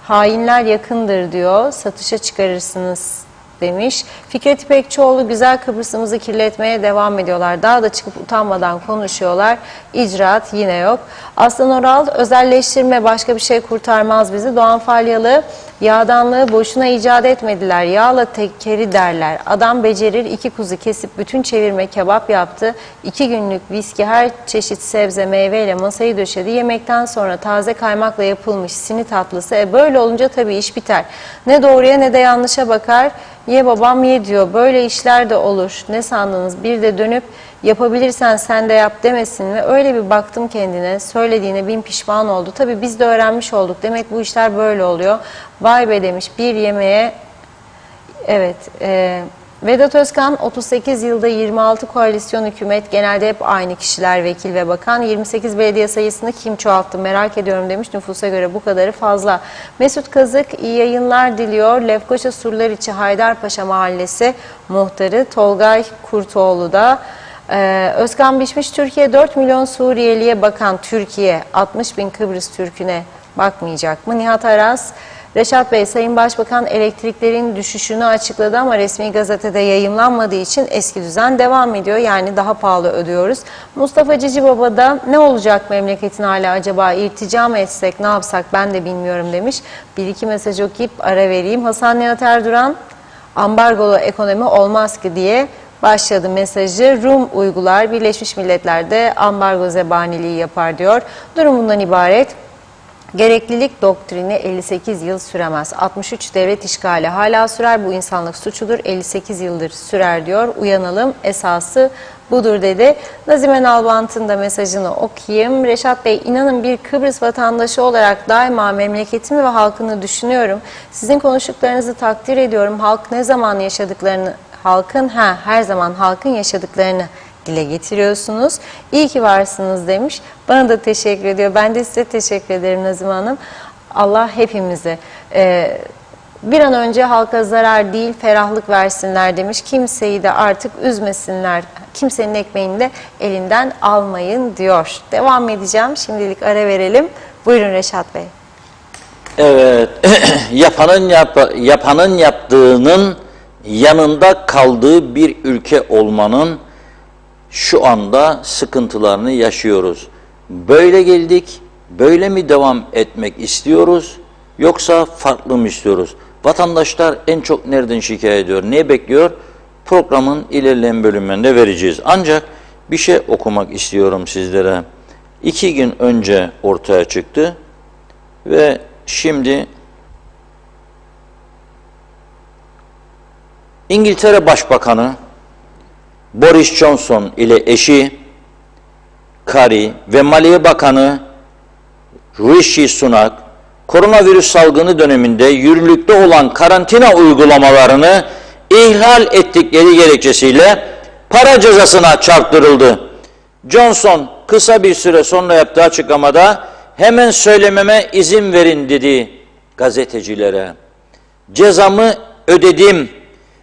hainler yakındır diyor, satışa çıkarırsınız demiş. Fikret İpekçioğlu, güzel Kıbrıs'ımızı kirletmeye devam ediyorlar. Daha da çıkıp utanmadan konuşuyorlar. İcraat yine yok. Aslan Oral, özelleştirme başka bir şey kurtarmaz bizi. Doğan Falyalı, yağdanlığı boşuna icat etmediler. Yağla tekeri derler. Adam becerir, 2 kuzu kesip bütün çevirme kebap yaptı. 2 günlük viski, her çeşit sebze meyveyle masayı döşedi. Yemekten sonra taze kaymakla yapılmış sini tatlısı. Böyle olunca tabii iş biter. Ne doğruya ne de yanlışa bakar. Ye babam ye diyor. Böyle işler de olur. Ne sandınız? Bir de dönüp yapabilirsen sen de yap demesin mi? Öyle bir baktım kendine. Söylediğine bin pişman oldu. Tabii biz de öğrenmiş olduk. Demek bu işler böyle oluyor. Vay be demiş. Bir yemeğe evet Vedat Özkan 38 yılda 26 koalisyon hükümet, genelde hep aynı kişiler vekil ve bakan. 28 belediye sayısını kim çoğalttı merak ediyorum demiş. Nüfusa göre bu kadarı fazla. Mesut Kazık iyi yayınlar diliyor. Lefkoşa Surlariçi Haydarpaşa Mahallesi muhtarı Tolgay Kurtoğlu da. Özkan Bişmiş, Türkiye 4 milyon Suriyeliye bakan Türkiye 60 bin Kıbrıs Türk'üne bakmayacak mı? Nihat Aras, Reşat Bey, Sayın Başbakan elektriklerin düşüşünü açıkladı ama resmi gazetede yayımlanmadığı için eski düzen devam ediyor. Yani daha pahalı ödüyoruz. Mustafa Cicibaba da ne olacak memleketin hala acaba, irtica mı etsek, ne yapsak ben de bilmiyorum demiş. Bir iki mesaj okuyup ara vereyim. Hasan Nihat Erduran, ambargolu ekonomi olmaz ki diye başladı mesajı. Rum uygular, Birleşmiş Milletler'de ambargo zebaniliği yapar diyor. Durum bundan ibaret. Gereklilik doktrini 58 yıl süremez. 63 devlet işgali hala sürer. Bu insanlık suçudur. 58 yıldır sürer diyor. Uyanalım, esası budur dedi. Nazime Nalbant'ın da mesajını okuyayım. Reşat Bey, inanın bir Kıbrıs vatandaşı olarak daima memleketimi ve halkını düşünüyorum. Sizin konuştuklarınızı takdir ediyorum. Halk ne zaman yaşadıklarını, her zaman halkın yaşadıklarını dile getiriyorsunuz. İyi ki varsınız demiş. Bana da teşekkür ediyor. Ben de size teşekkür ederim Nazime Hanım. Allah hepimize bir an önce halka zarar değil ferahlık versinler demiş. Kimseyi de artık üzmesinler. Kimsenin ekmeğini de elinden almayın diyor. Devam edeceğim. Şimdilik ara verelim. Buyurun Reşat Bey. Evet, yapanın yaptığının yanında kaldığı bir ülke olmanın şu anda sıkıntılarını yaşıyoruz. Böyle geldik, böyle mi devam etmek istiyoruz, yoksa farklı mı istiyoruz? Vatandaşlar en çok nereden şikayet ediyor, ne bekliyor? Programın ilerleyen bölümünde vereceğiz. Ancak bir şey okumak istiyorum sizlere. 2 gün önce ortaya çıktı ve şimdi İngiltere Başbakanı Boris Johnson ile eşi, Kari ve Maliye Bakanı Rishi Sunak, koronavirüs salgını döneminde yürürlükte olan karantina uygulamalarını ihlal ettikleri gerekçesiyle para cezasına çarptırıldı. Johnson kısa bir süre sonra yaptığı açıklamada hemen söylememe izin verin dedi gazetecilere. Cezamı ödedim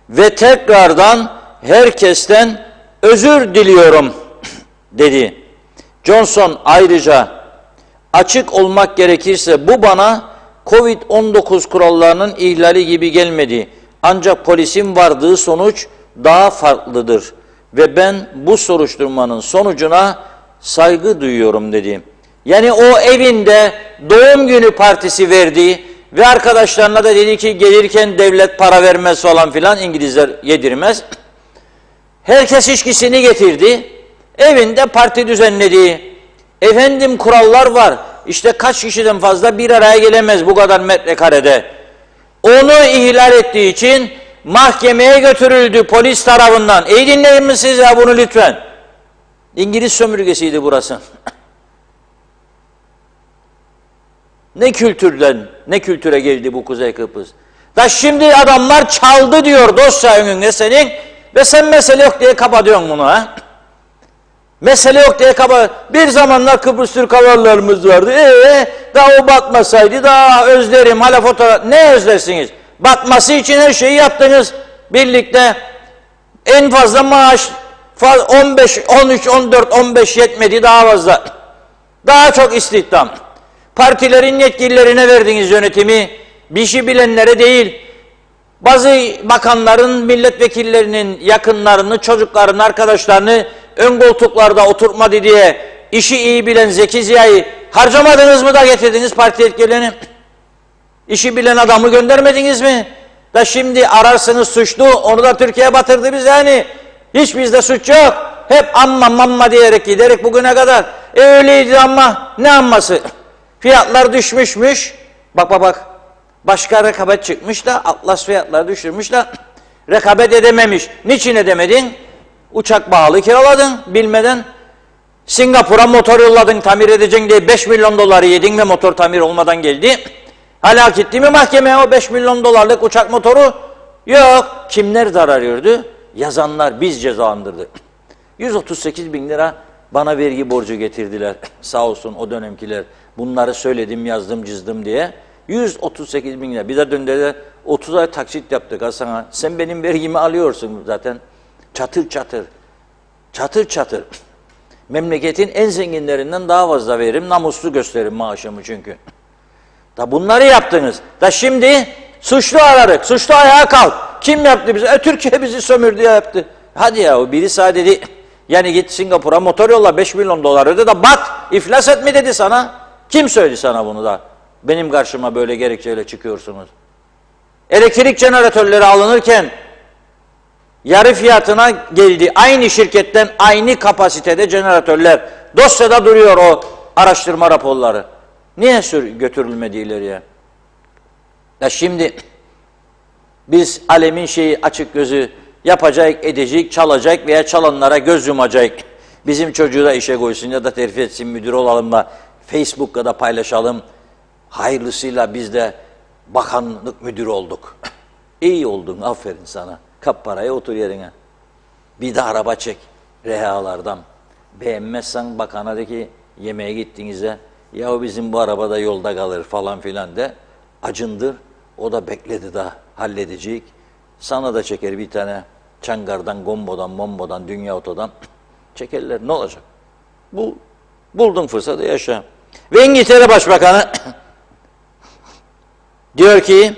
ve tekrardan herkesten özür diliyorum dedi. Johnson ayrıca açık olmak gerekirse bu bana Covid-19 kurallarının ihlali gibi gelmedi. Ancak polisin vardığı sonuç daha farklıdır ve ben bu soruşturmanın sonucuna saygı duyuyorum dedi. Yani o evinde doğum günü partisi verdi ve arkadaşlarına da dedi ki gelirken devlet para vermez falan filan, İngilizler yedirmez. Herkes içkisini getirdi. Evinde parti düzenledi. Efendim kurallar var. İşte kaç kişiden fazla bir araya gelemez bu kadar metrekarede. Onu ihlal ettiği için mahkemeye götürüldü polis tarafından. İyi dinleyin mi siz ya bunu lütfen? İngiliz sömürgesiydi burası. Ne kültürden, ne kültüre geldi bu Kuzey Kıbrıs. Da şimdi adamlar çaldı diyor dosya önünde senin ve sen mesele yok diye kapatıyorsun bunu ha. Mesele yok diye bir zamanlar Kıbrıs Türk havalarımız vardı. Daha o batmasaydı daha özlerim hala fotoğraf. Ne özlersiniz? Batması için her şeyi yaptınız birlikte. En fazla maaş 15, 13, 14, 15 yetmedi, daha fazla. Daha çok istihdam. Partilerin yetkililerine verdiniz yönetimi. Bir şey bilenlere değil. Bazı bakanların, milletvekillerinin yakınlarını, çocuklarını, arkadaşlarını ön koltuklarda oturtmadı diye işi iyi bilen Zeki Ziya'yı harcamadınız mı da getirdiniz parti yetkililerini? İşi bilen adamı göndermediniz mi? Da şimdi ararsınız suçlu, onu da Türkiye batırdı biz yani. Hiç bizde suç yok. Hep amma mamma diyerek giderek bugüne kadar. Öyleydi ama ne amması? Fiyatlar düşmüşmüş. Bak. Başka rekabet çıkmış da Atlas fiyatları düşürmüş da rekabet edememiş. Niçin edemedin? Uçak pahalı kiraladın bilmeden. Singapur'a motor yolladın tamir edeceksin diye 5 milyon doları yedin ve motor tamir olmadan geldi. Hala gitti mi mahkemeye o 5 milyon dolarlık uçak motoru? Yok. Kimler zarar gördü? Yazanlar, biz cezalandırdık. 138 bin lira bana vergi borcu getirdiler. Sağ olsun o dönemkiler. Bunları söyledim, yazdım, çizdim diye. 138 bin lira. Bir de döndüler 30 ay taksit yaptık Hasan'a. Sen benim vergimi alıyorsun zaten. Çatır çatır. Çatır çatır. Memleketin en zenginlerinden daha fazla veririm. Namuslu gösteririm maaşımı çünkü. Da bunları yaptınız. Da şimdi suçlu aradık. Suçlu ayağa kalk. Kim yaptı bizi? Türkiye bizi sömürdü yaptı. Hadi ya o biri sadece yani git Singapur'a motor yolla 5 milyon dolar öde de bat. İflas etme dedi sana. Kim söyledi sana bunu da? Benim karşıma böyle gerekçeyle çıkıyorsunuz. Elektrik jeneratörleri alınırken yarı fiyatına geldi. Aynı şirketten aynı kapasitede jeneratörler. Dosyada duruyor o araştırma raporları. Niye götürülmedi ileriye? Ya şimdi biz alemin şeyi açık gözü yapacak, edecek, çalacak veya çalanlara göz yumacak. Bizim çocuğu da işe koysun ya da terfi etsin, müdür olalım da Facebook'ta da paylaşalım. Hayırlısıyla biz de bakanlık müdürü olduk. İyi oldun, aferin sana. Kap parayı otur yerine. Bir de araba çek rehalardan. Beğenmezsen bakana de ki yemeğe gittiğinizde ya bizim bu arabada yolda kalır falan filan de acındır. O da bekledi daha halledecek. Sana da çeker bir tane Çangar'dan, Gombo'dan, Mombo'dan, Dünya Oto'dan çekerler. Ne olacak? Buldun fırsatı yaşa. Ve İngiltere Başbakanı diyor ki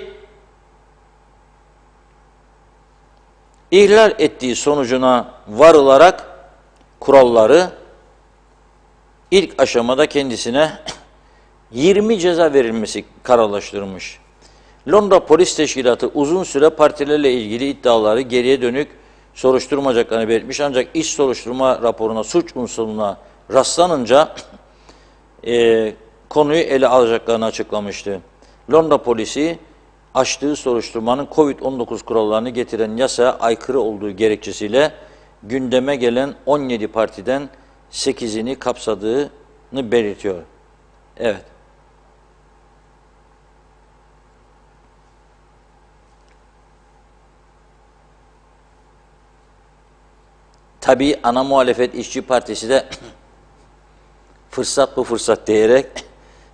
ihlal ettiği sonucuna varılarak kuralları ilk aşamada kendisine 20 ceza verilmesi kararlaştırılmış. Londra Polis Teşkilatı uzun süre partilerle ilgili iddiaları geriye dönük soruşturmayacaklarını belirtmiş. Ancak iç soruşturma raporuna suç unsuruna rastlanınca konuyu ele alacaklarını açıklamıştı. Londra polisi açtığı soruşturmanın Covid-19 kurallarını getiren yasaya aykırı olduğu gerekçesiyle gündeme gelen 17 partiden 8'ini kapsadığını belirtiyor. Evet. Tabii ana muhalefet İşçi Partisi de fırsat bu fırsat diyerek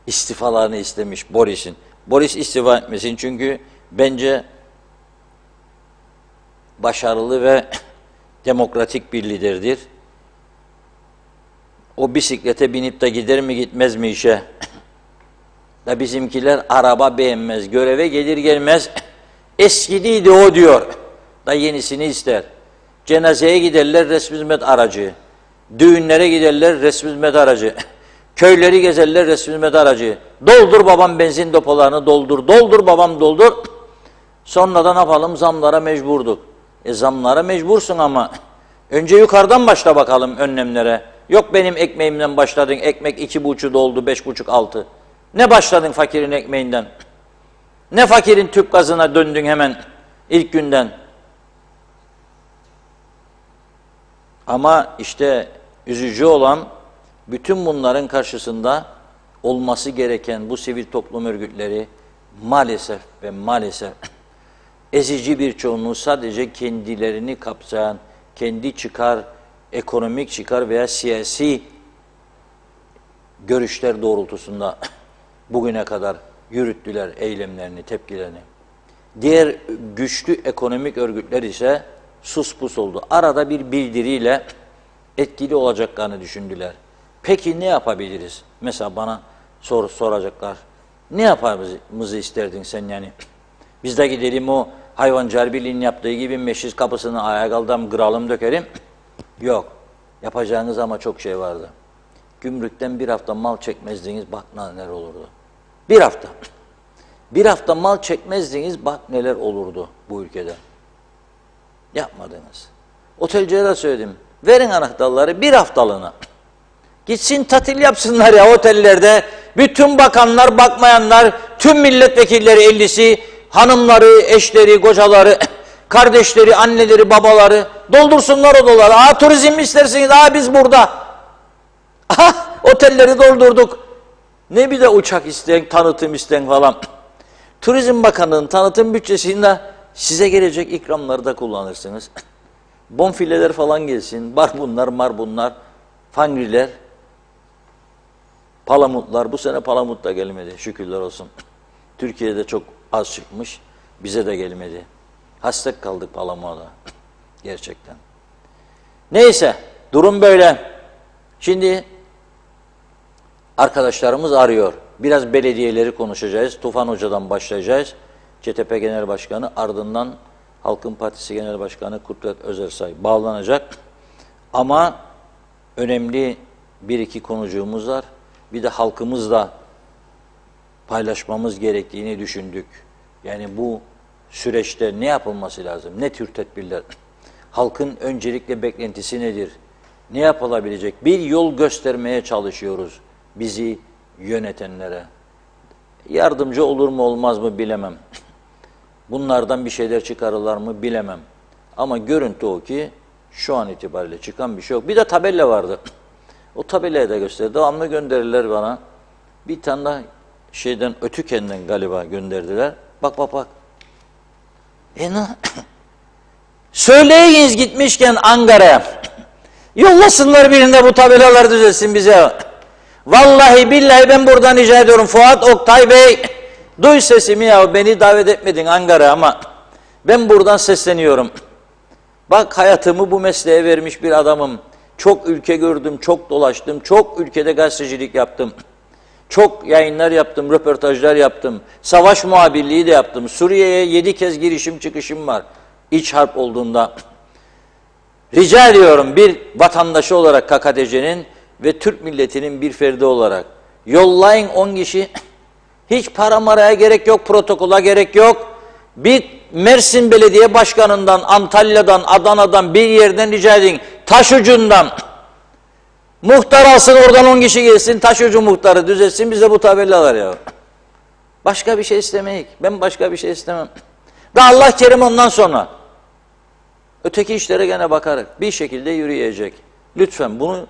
istifalarını istemiş Boris'in. Boris istifa etmesin çünkü bence başarılı ve demokratik bir liderdir. O bisiklete binip de gider mi gitmez mi işe? Da bizimkiler araba beğenmez, göreve gelir gelmez eskidiydi o diyor. Da yenisini ister. Cenazeye giderler resmi hizmet aracı. Düğünlere giderler resmi hizmet aracı. Köyleri gezerler resmi hizmet aracı. Doldur babam benzin depolarını doldur. Doldur babam doldur. Sonra da ne yapalım? Zamlara mecburduk. Zamlara mecbursun ama önce yukarıdan başla bakalım önlemlere. Yok benim ekmeğimden başladın. Ekmek 2,5 doldu, 5,5 6. Ne başladın fakirin ekmeğinden? Ne fakirin tüp gazına döndün hemen ilk günden? Ama işte üzücü olan bütün bunların karşısında olması gereken bu sivil toplum örgütleri maalesef ve maalesef ezici bir çoğunluğu sadece kendilerini kapsayan, kendi çıkar, ekonomik çıkar veya siyasi görüşler doğrultusunda bugüne kadar yürüttüler eylemlerini, tepkilerini. Diğer güçlü ekonomik örgütler ise sus pus oldu. Arada bir bildiriyle etkili olacaklarını düşündüler. Peki ne yapabiliriz? Mesela bana soracaklar. Ne yapmamızı isterdin sen yani? Biz de gidelim o hayvancılar birliğinin yaptığı gibi meclis kapısını ayağa kaldıralım, kıralım, dökelim. Yok. Yapacağınız ama çok şey vardı. Gümrükten bir hafta mal çekmezdiniz, bak neler olurdu. Bir hafta. Bir hafta mal çekmezdiniz, bak neler olurdu bu ülkede. Yapmadınız. Otelcilere de söyledim. Verin anahtarları bir haftalığına. Gitsin tatil yapsınlar ya otellerde. Bütün bakanlar, bakmayanlar, tüm milletvekilleri 50'si, hanımları, eşleri, kocaları, kardeşleri, anneleri, babaları doldursunlar odaları. Turizm mi istersiniz? Biz burada. Otelleri doldurduk. Ne bir de uçak isteyen, tanıtım isteyen falan. Turizm Bakanlığı'nın tanıtım bütçesinde Size gelecek ikramları da kullanırsınız. Bonfileler falan gelsin. Barbunlar, marbunlar, fangriler, palamutlar. Bu sene palamut da gelmedi. Şükürler olsun. Türkiye'de çok az çıkmış. Bize de gelmedi. Hasret kaldık palamuğa da. Gerçekten. Neyse. Durum böyle. Şimdi arkadaşlarımız arıyor. Biraz belediyeleri konuşacağız. Tufan Hoca'dan başlayacağız. CTP Genel Başkanı, ardından Halkın Partisi Genel Başkanı Kudret Özersay bağlanacak. Ama önemli bir iki konucuğumuz var. Bir de halkımızla paylaşmamız gerektiğini düşündük. Yani bu süreçte ne yapılması lazım? Ne tür tedbirler? Halkın öncelikle beklentisi nedir? Ne yapılabilecek? Bir yol göstermeye çalışıyoruz bizi yönetenlere. Yardımcı olur mu olmaz mı bilemem. Bunlardan bir şeyler çıkarırlar mı bilemem. Ama görüntü o ki şu an itibariyle çıkan bir şey yok. Bir de tabela vardı. O tabelayı da gösterdi. Devamlı gönderirler bana. Bir tane daha şeyden Ötüken'den galiba gönderdiler. Bak bak bak. Söyleyiniz gitmişken Ankara'ya. Yollasınlar birinde bu tabelalar düzelsin bize. Vallahi billahi ben buradan rica ediyorum. Fuat Oktay Bey, duy sesimi ya. Beni davet etmedin Ankara'ya ama ben buradan sesleniyorum. Bak hayatımı bu mesleğe vermiş bir adamım. Çok ülke gördüm, çok dolaştım, çok ülkede gazetecilik yaptım. Çok yayınlar yaptım, röportajlar yaptım. Savaş muhabirliği de yaptım. Suriye'ye 7 kez girişim çıkışım var. İç harp olduğunda. Rica ediyorum bir vatandaşı olarak KKTC'nin ve Türk milletinin bir ferdi olarak yollayın 10 kişi. Hiç para maraya gerek yok, protokola gerek yok. Bir Mersin Belediye Başkanı'ndan, Antalya'dan, Adana'dan bir yerden rica edin. Taşucu'ndan. Muhtar alsın oradan 10 kişi gelsin, taşucu muhtarı düzelsin bize bu tabelalar ya. Başka bir şey istemeyik. Ben başka bir şey istemem. Ve Allah kerim ondan sonra. Öteki işlere gene bakarak bir şekilde yürüyecek. Lütfen bunu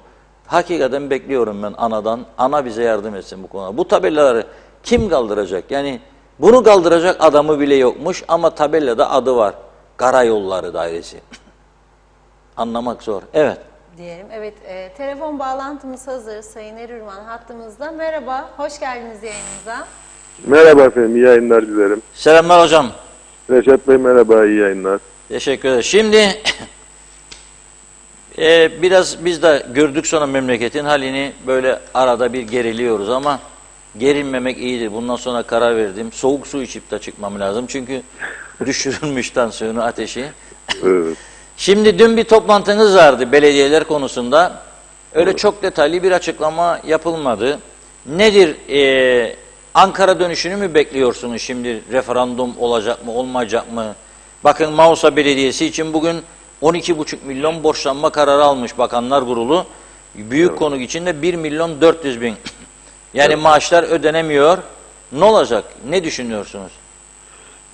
hakikaten bekliyorum ben anadan. Ana bize yardım etsin bu konuda. Bu tabelaları kim kaldıracak? Yani bunu kaldıracak adamı bile yokmuş ama tabelada adı var. Karayolları Dairesi. Anlamak zor. Evet. Diyelim. Evet, telefon bağlantımız hazır. Sayın Erürman hattımızda. Merhaba, hoş geldiniz yayınımıza. Merhaba efendim, iyi yayınlar dilerim. Selamlar hocam. Recep Bey merhaba, iyi yayınlar. Teşekkür ederim. Şimdi biraz biz de gördük sonra memleketin halini böyle arada bir geriliyoruz ama gerilmemek iyidir. Bundan sonra karar verdim. Soğuk su içip de çıkmam lazım. Çünkü düşürülmüş tansiyonu, ateşi. Evet. Şimdi dün bir toplantınız vardı belediyeler konusunda. Öyle çok detaylı bir açıklama yapılmadı. Nedir? Ankara dönüşünü mü bekliyorsunuz şimdi? Referandum olacak mı, olmayacak mı? Bakın Mausa Belediyesi için bugün 12,5 milyon borçlanma kararı almış Bakanlar Kurulu. Büyük konuk için de 1 milyon 400 bin. Yani maaşlar ödenemiyor. Ne olacak? Ne düşünüyorsunuz?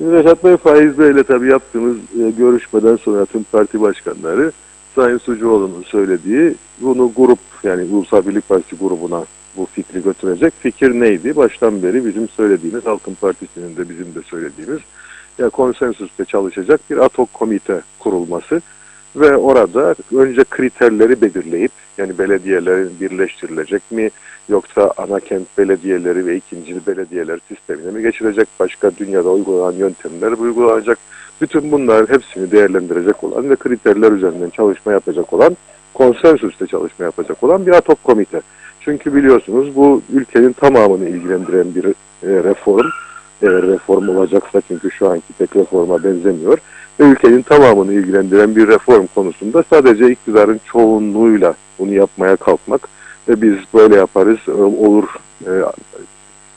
Reşat Bey, Faiz Bey ile tabii yaptığımız görüşmeden sonra tüm parti başkanları Sayın Sucuoğlu'nun söylediği bunu grup yani Ulusal Birlik Partisi grubuna bu fikri götürecek fikir neydi? Baştan beri bizim söylediğimiz, Halkın Partisi'nin de bizim de söylediğimiz ya konsensüste çalışacak bir ad hoc komite kurulması ve orada önce kriterleri belirleyip yani belediyelerin birleştirilecek mi yoksa ana kent belediyeleri ve ikincil belediyeler sistemine mi geçirecek, başka dünyada uygulanan yöntemler uygulanacak. Bütün bunların hepsini değerlendirecek olan ve kriterler üzerinden çalışma yapacak olan, konsensüste çalışma yapacak olan bir ad hoc komite. Çünkü biliyorsunuz bu ülkenin tamamını ilgilendiren bir reform. Eğer reform olacaksa, çünkü şu anki tek reforma benzemiyor. Ve ülkenin tamamını ilgilendiren bir reform konusunda sadece iktidarın çoğunluğuyla bunu yapmaya kalkmak ve biz böyle yaparız, olur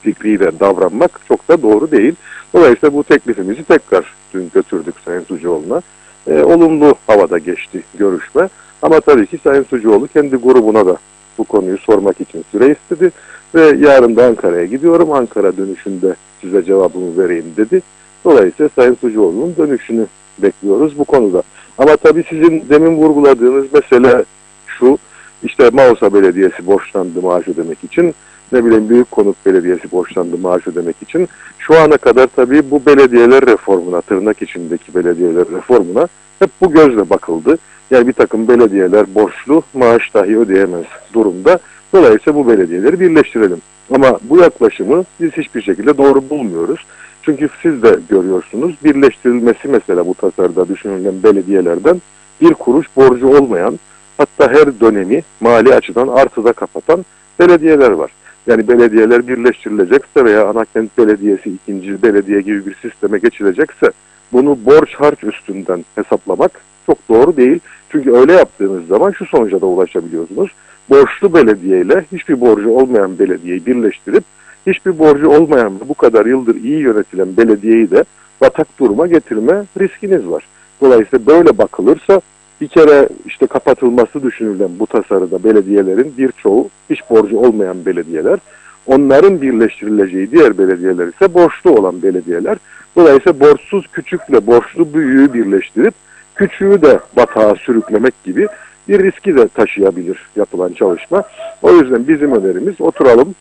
fikriyle davranmak çok da doğru değil. Dolayısıyla bu teklifimizi tekrar dün götürdük Sayın Sucuoğlu'na. Olumlu havada geçti görüşme. Ama tabii ki Sayın Sucuoğlu kendi grubuna da bu konuyu sormak için süre istedi. Ve yarın da Ankara'ya gidiyorum. Ankara dönüşünde size cevabımı vereyim dedi. Dolayısıyla Sayın Sucuoğlu'nun dönüşünü bekliyoruz bu konuda. Ama tabii sizin demin vurguladığınız mesele şu, işte Mausa Belediyesi borçlandı maaş ödemek için. ne bileyim Büyükkonuk Belediyesi borçlandı maaş ödemek için. Şu ana kadar tabii bu belediyeler reformuna, tırnak içindeki belediyeler reformuna hep bu gözle bakıldı. Yani bir takım belediyeler borçlu, maaş dahi ödeyemez durumda. Dolayısıyla bu belediyeleri birleştirelim. Ama bu yaklaşımı biz hiçbir şekilde doğru bulmuyoruz. Çünkü siz de görüyorsunuz, birleştirilmesi mesela bu tasarıda düşünülen belediyelerden bir kuruş borcu olmayan, hatta her dönemi mali açıdan artıda kapatan belediyeler var. Yani belediyeler birleştirilecekse veya Anakent Belediyesi ikinci belediye gibi bir sisteme geçilecekse bunu borç harç üstünden hesaplamak çok doğru değil. Çünkü öyle yaptığınız zaman şu sonuca da ulaşabiliyorsunuz. Borçlu belediyeyle hiçbir borcu olmayan belediyeyi birleştirip hiçbir borcu olmayan bu kadar yıldır iyi yönetilen belediyeyi de batak duruma getirme riskiniz var. Dolayısıyla böyle bakılırsa bir kere işte kapatılması düşünülen bu tasarıda belediyelerin birçoğu hiç borcu olmayan belediyeler, onların birleştirileceği diğer belediyeler ise borçlu olan belediyeler. Dolayısıyla borçsuz küçükle borçlu büyüğü birleştirip küçüğü de batağa sürüklemek gibi bir riski de taşıyabilir yapılan çalışma. O yüzden bizim önerimiz oturalım,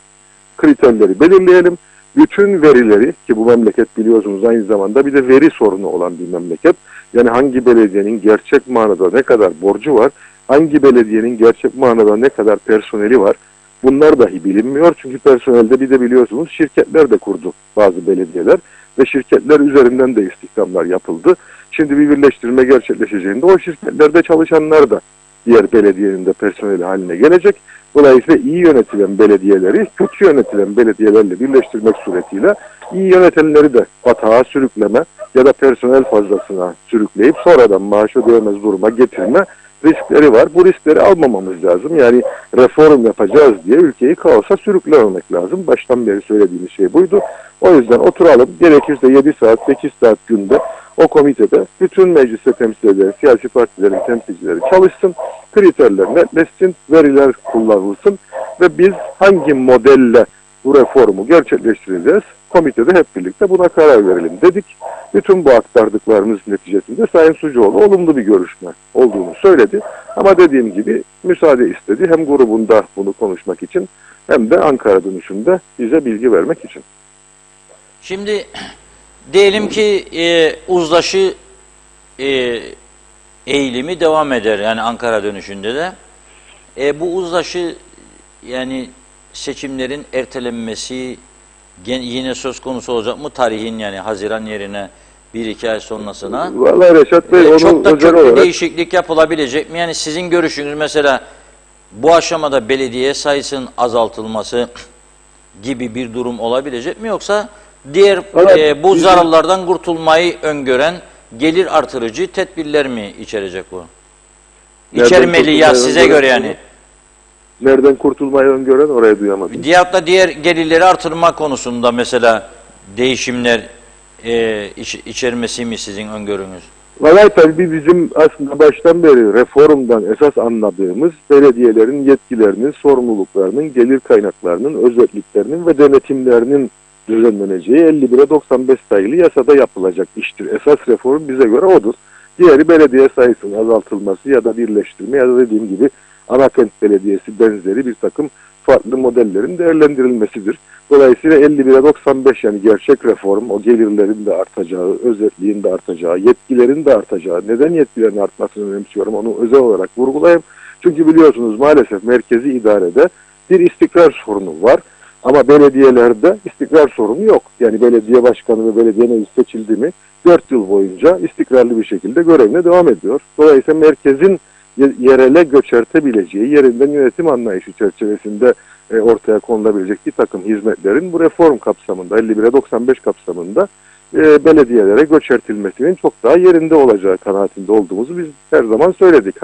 kriterleri belirleyelim. Bütün verileri, ki bu memleket biliyorsunuz aynı zamanda bir de veri sorunu olan bir memleket. Yani hangi belediyenin gerçek manada ne kadar borcu var, hangi belediyenin gerçek manada ne kadar personeli var, bunlar dahi bilinmiyor. Çünkü personelde bir de biliyorsunuz şirketler de kurdu bazı belediyeler ve şirketler üzerinden de istihdamlar yapıldı. Şimdi bir birleştirme gerçekleşeceğinde o şirketlerde çalışanlar da diğer belediyenin de personeli haline gelecek. Dolayısıyla iyi yönetilen belediyeleri kötü yönetilen belediyelerle birleştirmek suretiyle iyi yönetenleri de batağa sürükleme ya da personel fazlasına sürükleyip sonradan maaş ödeyemez duruma getirme riskleri var. Bu riskleri almamamız lazım. Yani reform yapacağız diye ülkeyi kaosa sürüklememek lazım. Baştan beri söylediğimiz şey buydu. O yüzden oturalım. Gerekirse 7 saat, 8 saat günde o komitede bütün mecliste temsil eden siyasi partilerin temsilcileri çalışsın, kriterler netleşsin, veriler kullanılsın ve biz hangi modelle bu reformu gerçekleştireceğiz, komitede hep birlikte buna karar verelim dedik. Bütün bu aktardıklarımız neticesinde Sayın Sucuoğlu olumlu bir görüşme olduğunu söyledi. Ama dediğim gibi müsaade istedi hem grubunda bunu konuşmak için hem de Ankara dönüşünde bize bilgi vermek için. Şimdi diyelim ki uzlaşı eğilimi devam eder yani Ankara dönüşünde de. Bu uzlaşı yani seçimlerin ertelenmesi yine söz konusu olacak mı tarihin yani Haziran yerine 1-2 ay sonrasına? Vallahi Reşat Bey onu çok da özel köklü olarak değişiklik yapılabilecek mi? Yani sizin görüşünüz mesela bu aşamada belediye sayısının azaltılması gibi bir durum olabilecek mi? Yoksa diğer bu zararlardan kurtulmayı öngören gelir artırıcı tedbirler mi içerecek bu? İçermeli ya size göre yani. Nereden kurtulmayı öngören oraya duyamadım. Diğer gelirleri artırma konusunda mesela değişimler içermesi mi sizin öngörünüz? Vallahi tabii bizim aslında baştan beri reformdan esas anladığımız belediyelerin yetkilerinin, sorumluluklarının, gelir kaynaklarının, özelliklerinin ve denetimlerinin düzenleneceği 51'e 95 sayılı yasada yapılacak iştir. Esas reform bize göre odur. Diğeri belediye sayısının azaltılması ya da birleştirme ya da dediğim gibi Anakent Belediyesi benzeri bir takım farklı modellerin değerlendirilmesidir. Dolayısıyla 51'e 95 yani gerçek reform, o gelirlerin de artacağı, özelliğin de artacağı, yetkilerin de artacağı. Neden yetkilerin artmasını önemsiyorum onu özel olarak vurgulayayım. Çünkü biliyorsunuz maalesef merkezi idarede bir istikrar sorunu var. Ama belediyelerde istikrar sorunu yok. Yani belediye başkanı ve belediye meclisi seçildi mi 4 yıl boyunca istikrarlı bir şekilde görevine devam ediyor. Dolayısıyla merkezin yerele göçertebileceği, yerinden yönetim anlayışı çerçevesinde ortaya konulabilecek bir takım hizmetlerin bu reform kapsamında, 51'e 95 kapsamında belediyelere göçertilmesinin çok daha yerinde olacağı kanaatinde olduğumuzu biz her zaman söyledik.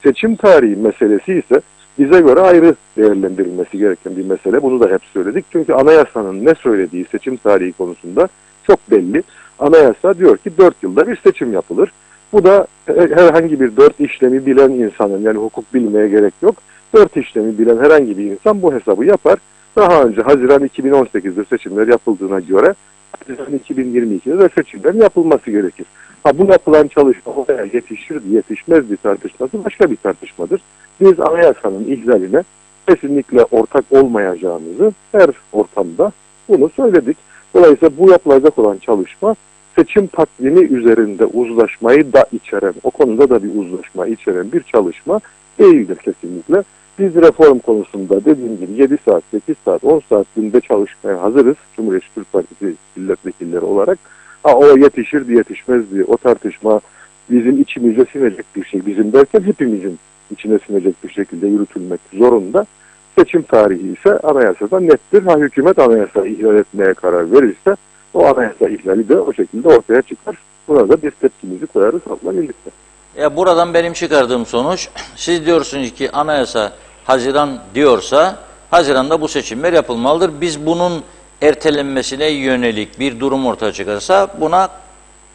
Seçim tarihi meselesi ise bize göre ayrı değerlendirilmesi gereken bir mesele. Bunu da hep söyledik. Çünkü anayasanın ne söylediği seçim tarihi konusunda çok belli. Anayasa diyor ki 4 yılda bir seçim yapılır. Bu da herhangi bir 4 işlemi bilen insanın, yani hukuk bilmeye gerek yok, 4 işlemi bilen herhangi bir insan bu hesabı yapar. Daha önce Haziran 2018'de seçimler yapıldığına göre Haziran 2022'de de seçimlerin yapılması gerekir. Bu yapılan çalışma oraya yetişir yetişmez bir tartışması başka bir tartışmadır. Biz anayasanın ihlaline kesinlikle ortak olmayacağımızı her ortamda bunu söyledik. Dolayısıyla bu yapılacak olan çalışma seçim takvimi üzerinde uzlaşmayı da içeren, o konuda da bir uzlaşma içeren bir çalışma değildir kesinlikle. Biz reform konusunda dediğim gibi 7 saat, 8 saat, 10 saat günde çalışmaya hazırız. Cumhuriyet Türk Partisi milletvekilleri olarak. O yetişirdi, yetişmezdi. O tartışma bizim içimize sinecek bir şey. Bizim derken hepimizin içine sinecek bir şekilde yürütülmek zorunda. Seçim tarihi ise anayasada nettir. Hükümet anayasa ihlal etmeye karar verirse o anayasa ihlali de o şekilde ortaya çıkar. Buna da biz tepkimizi koyarız halkla birlikte. Buradan benim çıkardığım sonuç, siz diyorsunuz ki anayasa Haziran diyorsa, Haziran'da bu seçimler yapılmalıdır. Biz bunun ertelenmesine yönelik bir durum ortaya çıkarsa buna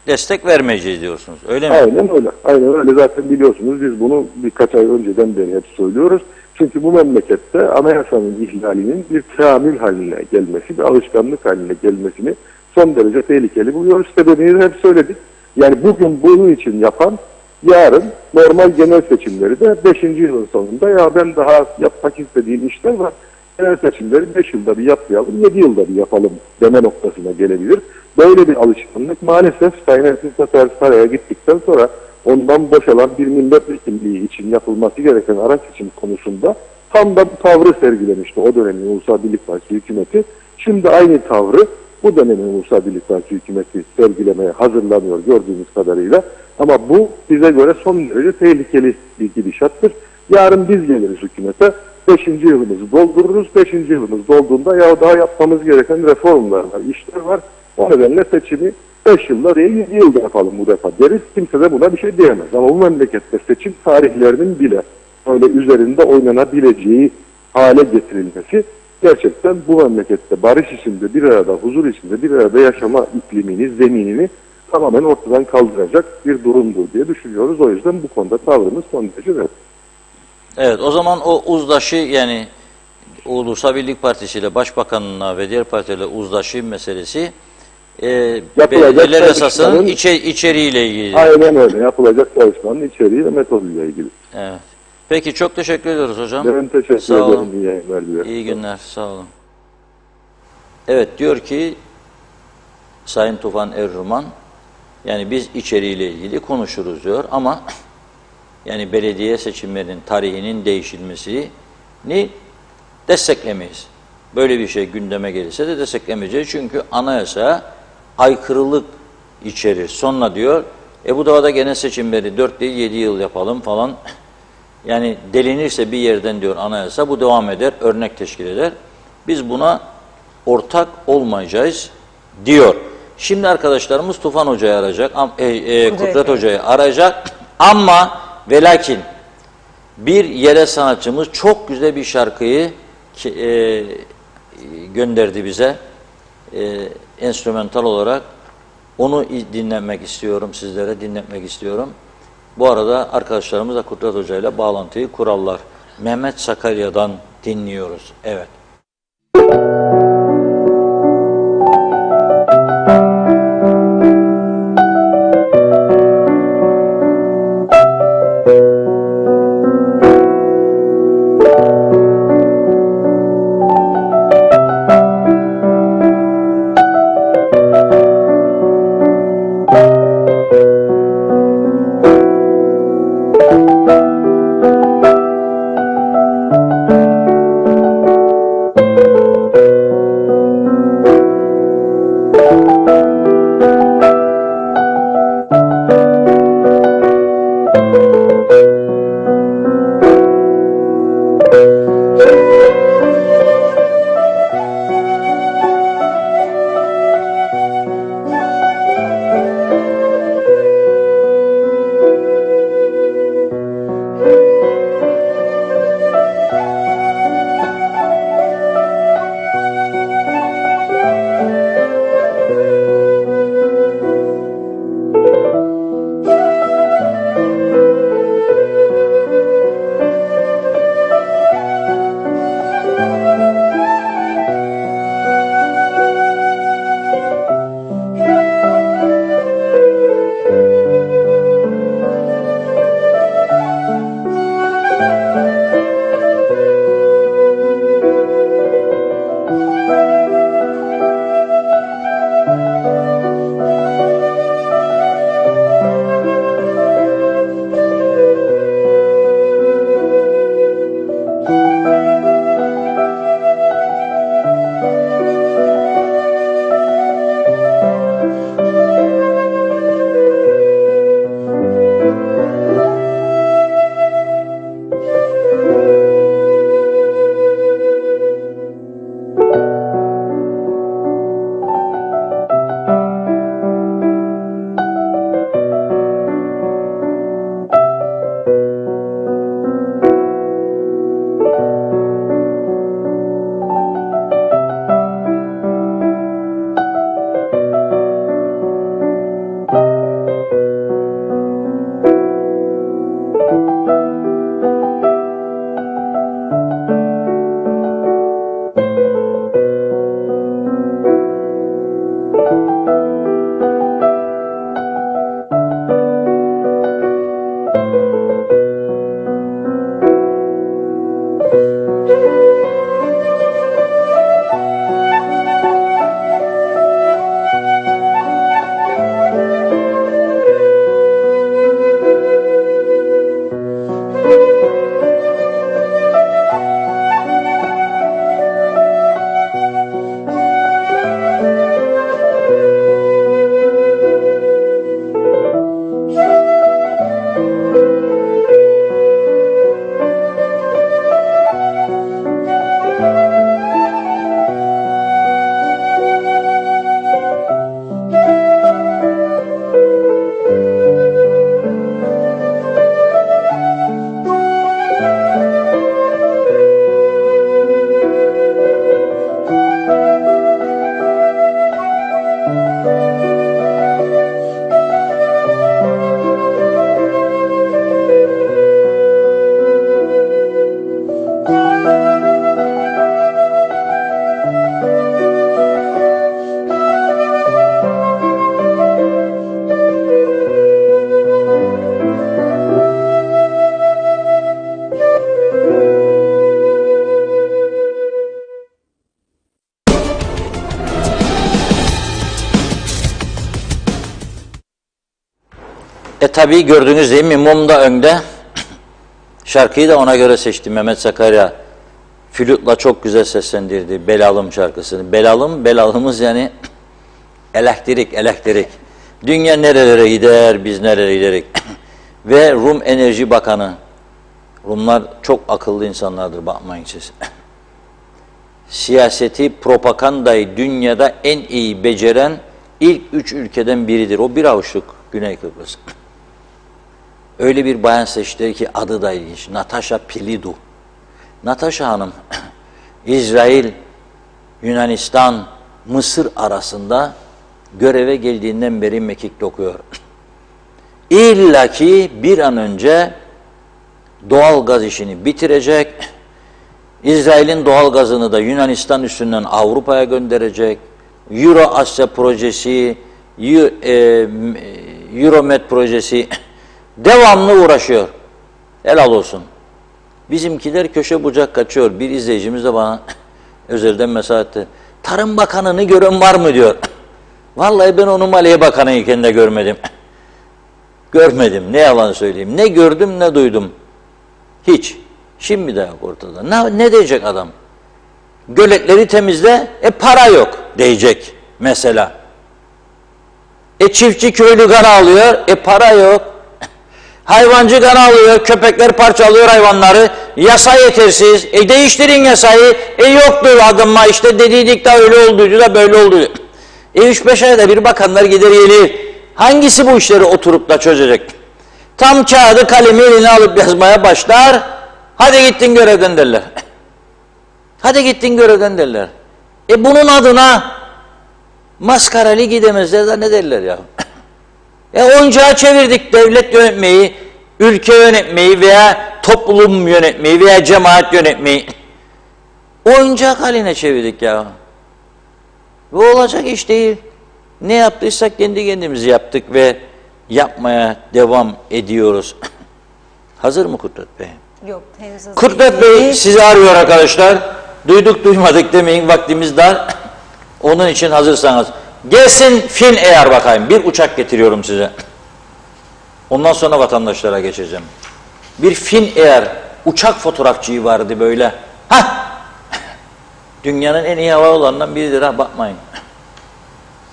destek vermeyeceğiz diyorsunuz. Öyle mi? Aynen öyle. Aynen öyle. Zaten biliyorsunuz biz bunu birkaç ay önceden beri hep söylüyoruz. Çünkü bu memlekette anayasanın ihlalinin bir teamül haline gelmesi, bir alışkanlık haline gelmesini son derece tehlikeli buluyoruz. Sebebini hep söyledik. Yani bugün bunun için yapan, yarın normal genel seçimleri de 5. yılın sonunda ya ben daha yapmak istediğim işler var. Genel seçimleri 5 yılda bir yapmayalım, 7 yılda bir yapalım deme noktasına gelebilir. Böyle bir alışkanlık maalesef Sayın Ersin Tatar saraya gittikten sonra ondan boşalan bir milletvekilliği için yapılması gereken araç seçim konusunda tam da bu tavrı sergilemişti o dönemin Ulusal Birlik Partisi hükümeti. Şimdi aynı tavrı bu dönemin Ulusal Birlik Partisi hükümeti sergilemeye hazırlanıyor gördüğümüz kadarıyla. Ama bu bize göre son derece tehlikeli bir gidişattır. Yarın biz geliriz hükümete, 5. yılımızı doldururuz. 5. yılımız dolduğunda ya daha yapmamız gereken reformlar var, işler var. O nedenle seçimi 5 yılda değil 7 yılda yapalım bu defa deriz. Kimse de buna bir şey diyemez. Ama bu memlekette seçim tarihlerinin bile öyle üzerinde oynanabileceği hale getirilmesi gerçekten bu memlekette barış içinde bir arada, huzur içinde bir arada yaşama iklimini, zeminini tamamen ortadan kaldıracak bir durumdur diye düşünüyoruz. O yüzden bu konuda tavrımız son derece net. Evet, o zaman o uzlaşı, yani Ulusal Birlik Partisi ile Başbakanlığa ve diğer partilerle uzlaşı meselesi belediyeler esasının içeriğiyle ilgili. Aynen öyle. Yapılacak çalışmanın içeriği ve metoduyla ilgili. Evet. Peki, çok teşekkür ediyoruz hocam. Ben teşekkür Sağ olun. ederim. İyi yayınlar dilerim. İyi günler. Sağ olun. Evet, diyor ki Sayın Tufan Erruman, yani biz içeriğiyle ilgili konuşuruz diyor ama yani belediye seçimlerinin tarihinin değişilmesini desteklemeyiz. Böyle bir şey gündeme gelirse de desteklemeyeceğiz. Çünkü anayasaya aykırılık içerir. Sonra diyor, bu davada genel seçimleri 4 değil 7 yıl yapalım falan. Yani delinirse bir yerden diyor anayasa, bu devam eder, örnek teşkil eder. Biz buna ortak olmayacağız diyor. Şimdi arkadaşlarımız Tufan Hoca'yı arayacak, Kudret Hoca'yı arayacak ama ve lakin bir yere sanatçımız çok güzel bir şarkıyı gönderdi bize enstrümantal olarak. Onu dinlemek istiyorum, sizlere dinletmek istiyorum. Bu arada arkadaşlarımız da Kudret Hoca ile bağlantıyı kurarlar. Mehmet Sakarya'dan dinliyoruz. Evet. Tabii gördüğünüz değil mi? Mum da önde. Şarkıyı da ona göre seçti Mehmet Sakarya. Flütla çok güzel seslendirdi Belalım şarkısını. Belalımız yani elektrik. Dünya nerelere gider, biz nerelere giderik. Ve Rum Enerji Bakanı. Rumlar çok akıllı insanlardır, bakmayın siz. Siyaseti, propagandayı dünyada en iyi beceren ilk 3 ülkeden biridir. O bir avuçluk Güney Kıbrıs. Öyle bir bayan seçti ki adı da ilginç. Natasha Pilidu. Natasha Hanım, İsrail, Yunanistan, Mısır arasında göreve geldiğinden beri mekik dokuyor. İlla ki bir an önce doğal gaz işini bitirecek, İsrail'in doğal gazını da Yunanistan üstünden Avrupa'ya gönderecek, Euro Asya projesi, Euromed projesi devamlı uğraşıyor. Helal olsun. Bizimkiler köşe bucak kaçıyor. Bir izleyicimiz de bana özelden mesaj etti. Tarım Bakanı'nı gören var mı diyor. Vallahi ben onu Maliye Bakanı'yken de görmedim. Görmedim. Ne yalan söyleyeyim. Ne gördüm ne duydum. Hiç. Şimdi de yok ortada. Ne diyecek adam? Göletleri temizle. Para yok diyecek mesela. Çiftçi köylü kan alıyor. Para yok. Hayvancı kan alıyor. Köpekler parçalıyor hayvanları. Yasa yetersiz. Değiştirin yasayı. Yoktur adımma işte dediydik de öyle olduydu da böyle oldu. 3-5 ayda bir bakanlar gider gelir. Hangisi bu işleri oturup da çözecek? Tam kağıdı kalemi eline alıp yazmaya başlar. Hadi gittin görevden derler. Hadi gittin görevden derler. Bunun adına maskaralı gidemezler de ne derler ya? Oyuncağı çevirdik devlet yönetmeyi, ülke yönetmeyi veya toplum yönetmeyi veya cemaat yönetmeyi. Oyuncak haline çevirdik ya. Bu olacak iş değil. Ne yaptıysak kendi kendimizi yaptık ve yapmaya devam ediyoruz. Hazır mı Kudret Bey? Yok, henüz hazır Kudret değil. Bey sizi arıyor arkadaşlar. Duyduk duymadık demeyin, vaktimiz dar. Onun için hazırsanız. Gelsin Finnair bakayım. Bir uçak getiriyorum size. Ondan sonra vatandaşlara geçeceğim. Bir Finnair uçak fotoğrafçıyı vardı böyle. Dünyanın en iyi havaalanından biridir ha, bakmayın.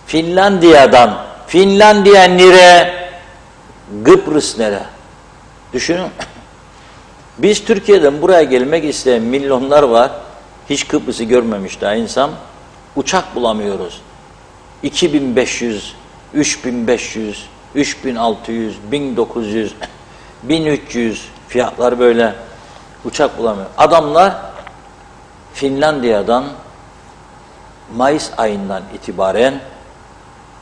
Finlandiya'dan. Finlandiya nere? Kıbrıs nere? Düşünün. Biz Türkiye'den buraya gelmek isteyen milyonlar var. Hiç Kıbrıs'ı görmemiş daha insan. Uçak bulamıyoruz. 2500, 3500, 3600, 1900, 1300 fiyatlar böyle. Uçak bulamıyor. Adamlar Finlandiya'dan Mayıs ayından itibaren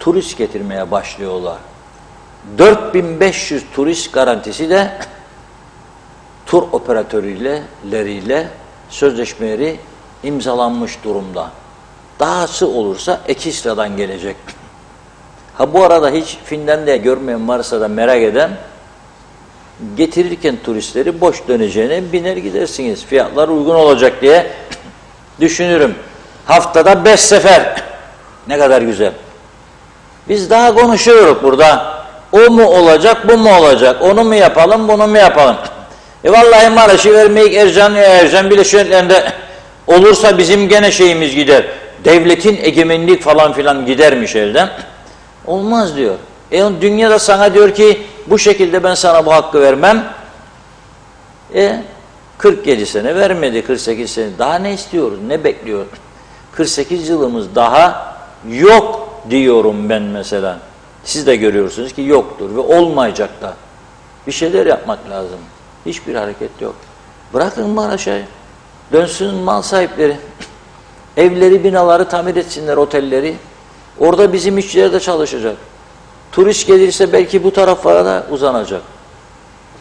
turist getirmeye başlıyorlar. 4500 turist garantisi de tur operatörleriyle sözleşmeleri imzalanmış durumda. Dahası olursa Ekstra'dan gelecek. Bu arada hiç Finlandiya görmeyen varsa da merak eden, getirirken turistleri boş döneceğine biner gidersiniz. Fiyatlar uygun olacak diye düşünürüm. Haftada 5 sefer. Ne kadar güzel. Biz daha konuşuyoruz burada. O mu olacak, bu mu olacak? Onu mu yapalım, bunu mu yapalım? Vallahi Maraş'ı vermeyik Ercan Birleşik Devletleri'nde olursa bizim gene şeyimiz gider. Devletin egemenlik falan filan gidermiş elden. Olmaz diyor. Dünya da sana diyor ki bu şekilde ben sana bu hakkı vermem. 47 sene vermedi, 48 sene. Daha ne istiyoruz, ne bekliyor? 48 yılımız daha yok diyorum ben mesela. Siz de görüyorsunuz ki yoktur ve olmayacak da. Bir şeyler yapmak lazım. Hiçbir hareket yok. Bırakın Maraş'a. Dönsün mal sahipleri. Evleri, binaları tamir etsinler, otelleri. Orada bizim işçiler de çalışacak. Turist gelirse belki bu taraflara da uzanacak.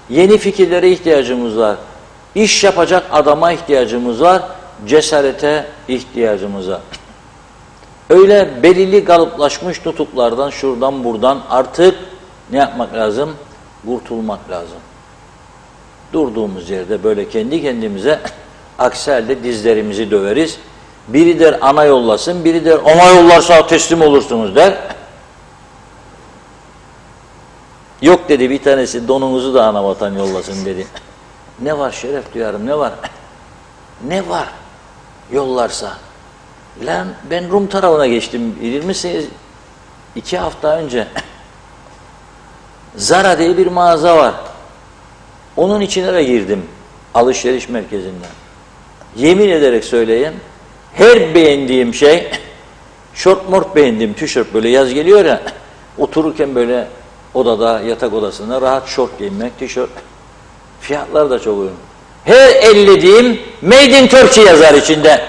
Yeni fikirlere ihtiyacımız var. İş yapacak adama ihtiyacımız var. Cesarete ihtiyacımız var. Öyle belirli kalıplaşmış nutuklardan, şuradan buradan artık ne yapmak lazım? Kurtulmak lazım. Durduğumuz yerde böyle kendi kendimize aksi halde dizlerimizi döveriz. Biri der ana yollasın, biri der ona yollarsa teslim olursunuz der. Yok dedi bir tanesi, donunuzu da anavatan yollasın dedi. Ne var Şeref duyarım, ne var? Ne var yollarsa? Lan ben Rum tarafına geçtim, bilir misiniz? 2 hafta önce Zara diye bir mağaza var. Onun içine de girdim alışveriş merkezinden. Yemin ederek söyleyeyim, her beğendiğim şey, şort mort beğendiğim tişört, böyle yaz geliyor ya, otururken böyle odada, yatak odasında rahat şort giymek, tişört. Fiyatlar da çok uygun. Her ellediğim Made in Turkey yazar içinde.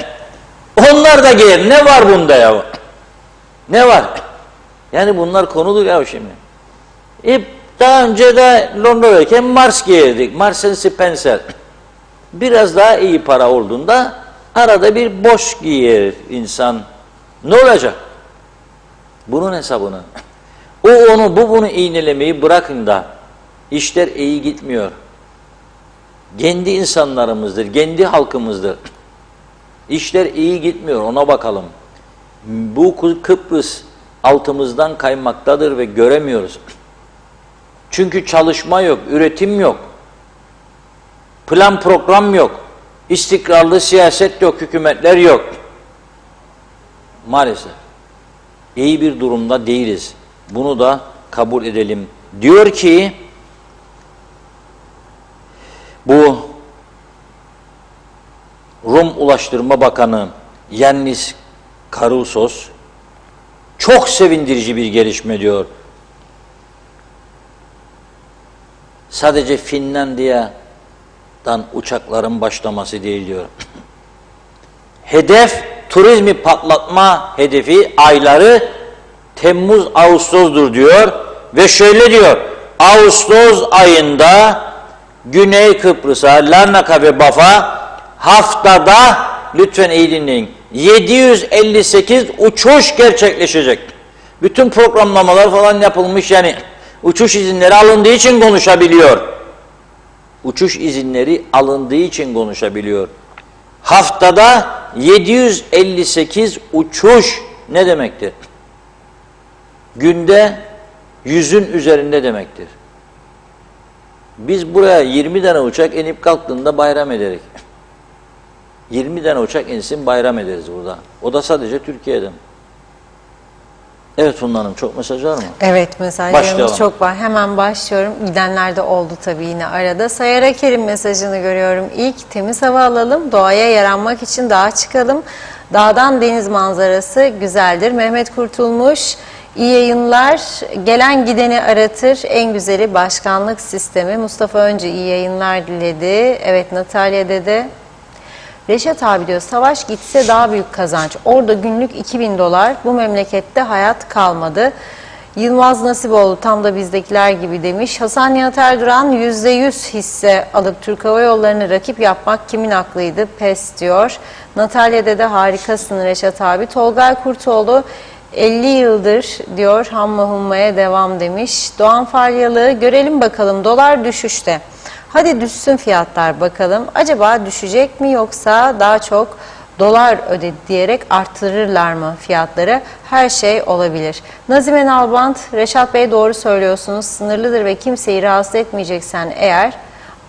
Onlar da giyer. Ne var bunda ya? Ne var? Yani bunlar konudur ya şimdi. Daha önce de Londra'dayken Mars giyerdik. Marks and Spencer. Biraz daha iyi para olduğunda arada bir boş giyer insan. Ne olacak? Bunun hesabını. O onu, bu bunu iğnelemeyi bırakın da işler iyi gitmiyor. Kendi insanlarımızdır, kendi halkımızdır. İşler iyi gitmiyor, ona bakalım. Bu Kıbrıs altımızdan kaymaktadır ve göremiyoruz. Çünkü çalışma yok, üretim yok. Plan program yok. İstikrarlı siyaset yok, hükümetler yok. Maalesef. İyi bir durumda değiliz. Bunu da kabul edelim. Diyor ki, bu Rum Ulaştırma Bakanı Yannis Karousos çok sevindirici bir gelişme diyor. Sadece Finlandiya'dan uçakların başlaması değil diyor. Hedef, turizmi patlatma hedefi ayları Temmuz-Ağustos'dur diyor ve şöyle diyor, Ağustos ayında Güney Kıbrıs'a, Larnaca ve Baf'a haftada, lütfen iyi dinleyin, 758 uçuş gerçekleşecek. Bütün programlamalar falan yapılmış, yani uçuş izinleri alındığı için konuşabiliyor. Uçuş izinleri alındığı için konuşabiliyor. Haftada 758 uçuş ne demektir? Günde 100'ün üzerinde demektir. Biz buraya 20 tane uçak inip kalktığında bayram ederek. 20 tane uçak insin bayram ederiz burada. O da sadece Türkiye'den. Evet Funda Hanım, çok mesaj var mı? Evet, mesajlarımız çok var. Hemen başlıyorum. Gidenler de oldu tabii yine arada. Sayar Aker'in mesajını görüyorum. İlk, temiz hava alalım, doğaya yaranmak için dağa çıkalım. Dağdan deniz manzarası güzeldir. Mehmet Kurtulmuş, iyi yayınlar. Gelen gideni aratır. En güzeli başkanlık sistemi. Mustafa Öncü iyi yayınlar diledi. Evet, Natalya dedi. Reşat abi diyor, savaş gitse daha büyük kazanç. Orada günlük 2000 dolar. Bu memlekette hayat kalmadı. Yılmaz Nasiboğlu tam da bizdekiler gibi demiş. Hasan Nihat Erduran %100 hisse alıp Türk Hava Yolları'nı rakip yapmak kimin aklıydı? Pes diyor. Natalya dede harikasın Reşat abi. Tolgay Kurtoğlu 50 yıldır diyor, hamma hummaya devam demiş. Doğan Falyalı, görelim bakalım dolar düşüşte. Hadi düşsün fiyatlar bakalım. Acaba düşecek mi yoksa daha çok dolar ödedi diyerek artırırlar mı fiyatları? Her şey olabilir. Nazime Nalbant, Reşat Bey doğru söylüyorsunuz. Sınırlıdır ve kimseyi rahatsız etmeyeceksen eğer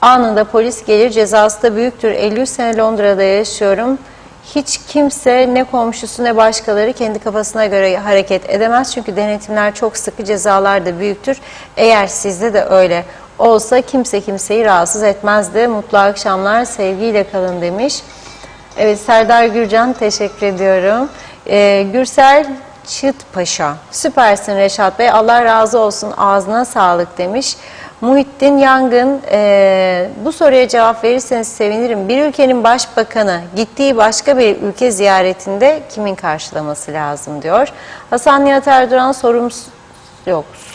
anında polis gelir, cezası da büyüktür. 53 sene Londra'da yaşıyorum. Hiç kimse, ne komşusu ne başkaları kendi kafasına göre hareket edemez. Çünkü denetimler çok sıkı, cezalar da büyüktür. Eğer sizde de öyle olsa kimse kimseyi rahatsız etmezdi. Mutlu akşamlar, sevgiyle kalın demiş. Evet, Serdar Gürcan, teşekkür ediyorum. Gürsel Çıtpaşa, süpersin Reşat Bey, Allah razı olsun, ağzına sağlık demiş. Muhittin Yangın, bu soruya cevap verirseniz sevinirim. Bir ülkenin başbakanı gittiği başka bir ülke ziyaretinde kimin karşılaması lazım diyor. Hasan Nihat Erduran,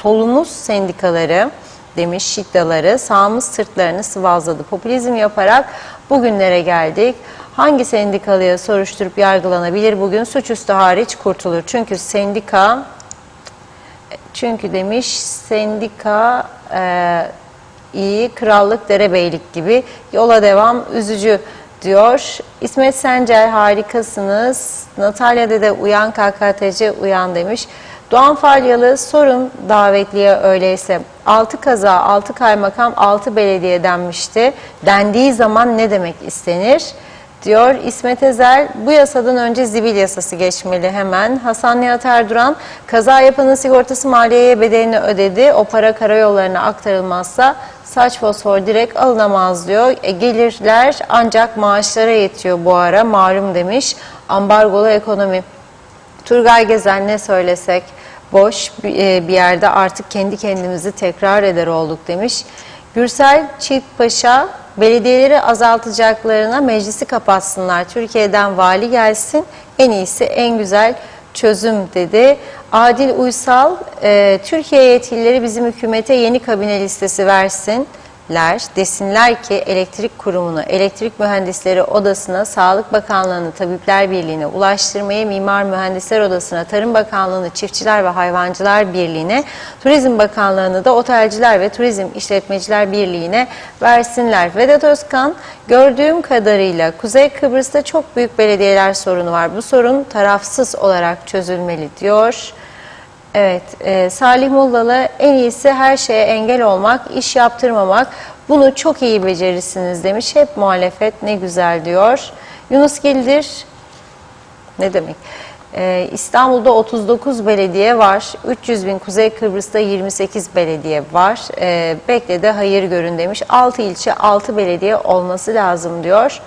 solumuz sendikaları demiş, şiddaları, sağımız sırtlarını sıvazladı. Popülizm yaparak bugünlere geldik. Hangi sendikalıya soruşturup yargılanabilir bugün? Suçüstü hariç kurtulur. Çünkü demiş, sendika iyi, krallık, derebeylik gibi. Yola devam, üzücü diyor. İsmet Sencer, harikasınız. Natalya dede, uyan KKTC uyan demiş. Doğan Falyalı, sorun davetliye öyleyse 6 kaza, 6 kaymakam, 6 belediye denmişti. Dendiği zaman ne demek istenir? Diyor İsmet Ezer, bu yasadan önce zibil yasası geçmeli hemen. Hasan Nihat Erduran, kaza yapanın sigortası maliyeye bedelini ödedi. O para karayollarına aktarılmazsa saç fosfor direkt alınamaz diyor. Gelirler ancak maaşlara yetiyor bu ara malum demiş. Ambargolu ekonomi. Turgay Gezen, ne söylesek boş bir yerde artık kendi kendimizi tekrar eder olduk demiş. Gürsel Çiftpaşa, belediyeleri azaltacaklarına meclisi kapatsınlar. Türkiye'den vali gelsin, en iyisi en güzel çözüm dedi. Adil Uysal, Türkiye yetkilileri bizim hükümete yeni kabine listesi versinler. Desinler ki elektrik kurumunu, elektrik mühendisleri odasına, Sağlık Bakanlığı'nı, Tabipler Birliği'ne, Ulaştırmayı, Mimar Mühendisler Odası'na, Tarım Bakanlığı'nı, Çiftçiler ve Hayvancılar Birliği'ne, Turizm Bakanlığı'nı da Otelciler ve Turizm İşletmeciler Birliği'ne versinler. Vedat Özkan, gördüğüm kadarıyla Kuzey Kıbrıs'ta çok büyük belediyeler sorunu var. Bu sorun tarafsız olarak çözülmeli diyor. Evet, Salih Mullalı, en iyisi her şeye engel olmak, iş yaptırmamak. Bunu çok iyi becerirsiniz demiş. Hep muhalefet, ne güzel diyor. Yunus Gildir, ne demek? İstanbul'da 39 belediye var. 300 bin, Kuzey Kıbrıs'ta 28 belediye var. Bekle de hayır görün demiş. 6 ilçe, 6 belediye olması lazım diyor.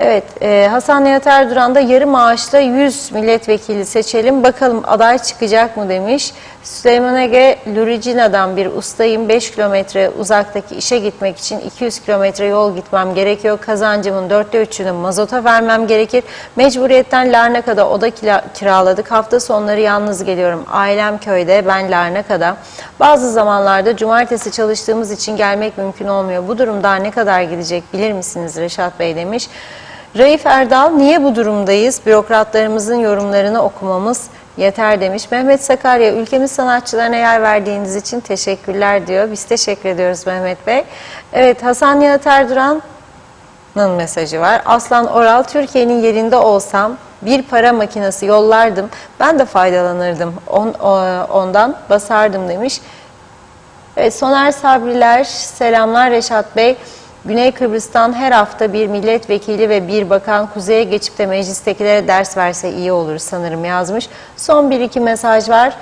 Evet, Hasan Nihat Erduran da yarı maaşla 100 milletvekili seçelim, bakalım aday çıkacak mı demiş. Süleyman Ege, Luricina'dan bir ustayım, 5 kilometre uzaktaki işe gitmek için 200 kilometre yol gitmem gerekiyor. Kazancımın 3'ünü mazota vermem gerekir. Mecburiyetten Larnaka'da oda kiraladık. Hafta sonları yalnız geliyorum. Ailem köyde, ben Larnaka'da. Bazı zamanlarda cumartesi çalıştığımız için gelmek mümkün olmuyor. Bu durum daha ne kadar gidecek bilir misiniz Reşat Bey demiş. Raif Erdal, niye bu durumdayız? Bürokratlarımızın yorumlarını okumamız yeter demiş. Mehmet Sakarya, ülkemiz sanatçılarına yer verdiğiniz için teşekkürler diyor. Biz teşekkür ediyoruz Mehmet Bey. Evet, Hasan Nihat Erduran'ın mesajı var. Aslan Oral, Türkiye'nin yerinde olsam bir para makinesi yollardım. Ben de faydalanırdım. Ondan basardım demiş. Evet, Soner Sabriler, selamlar Reşat Bey. Güney Kıbrıs'tan her hafta bir milletvekili ve bir bakan kuzeye geçip de meclistekilere ders verse iyi olur sanırım yazmış. Son bir iki mesaj var.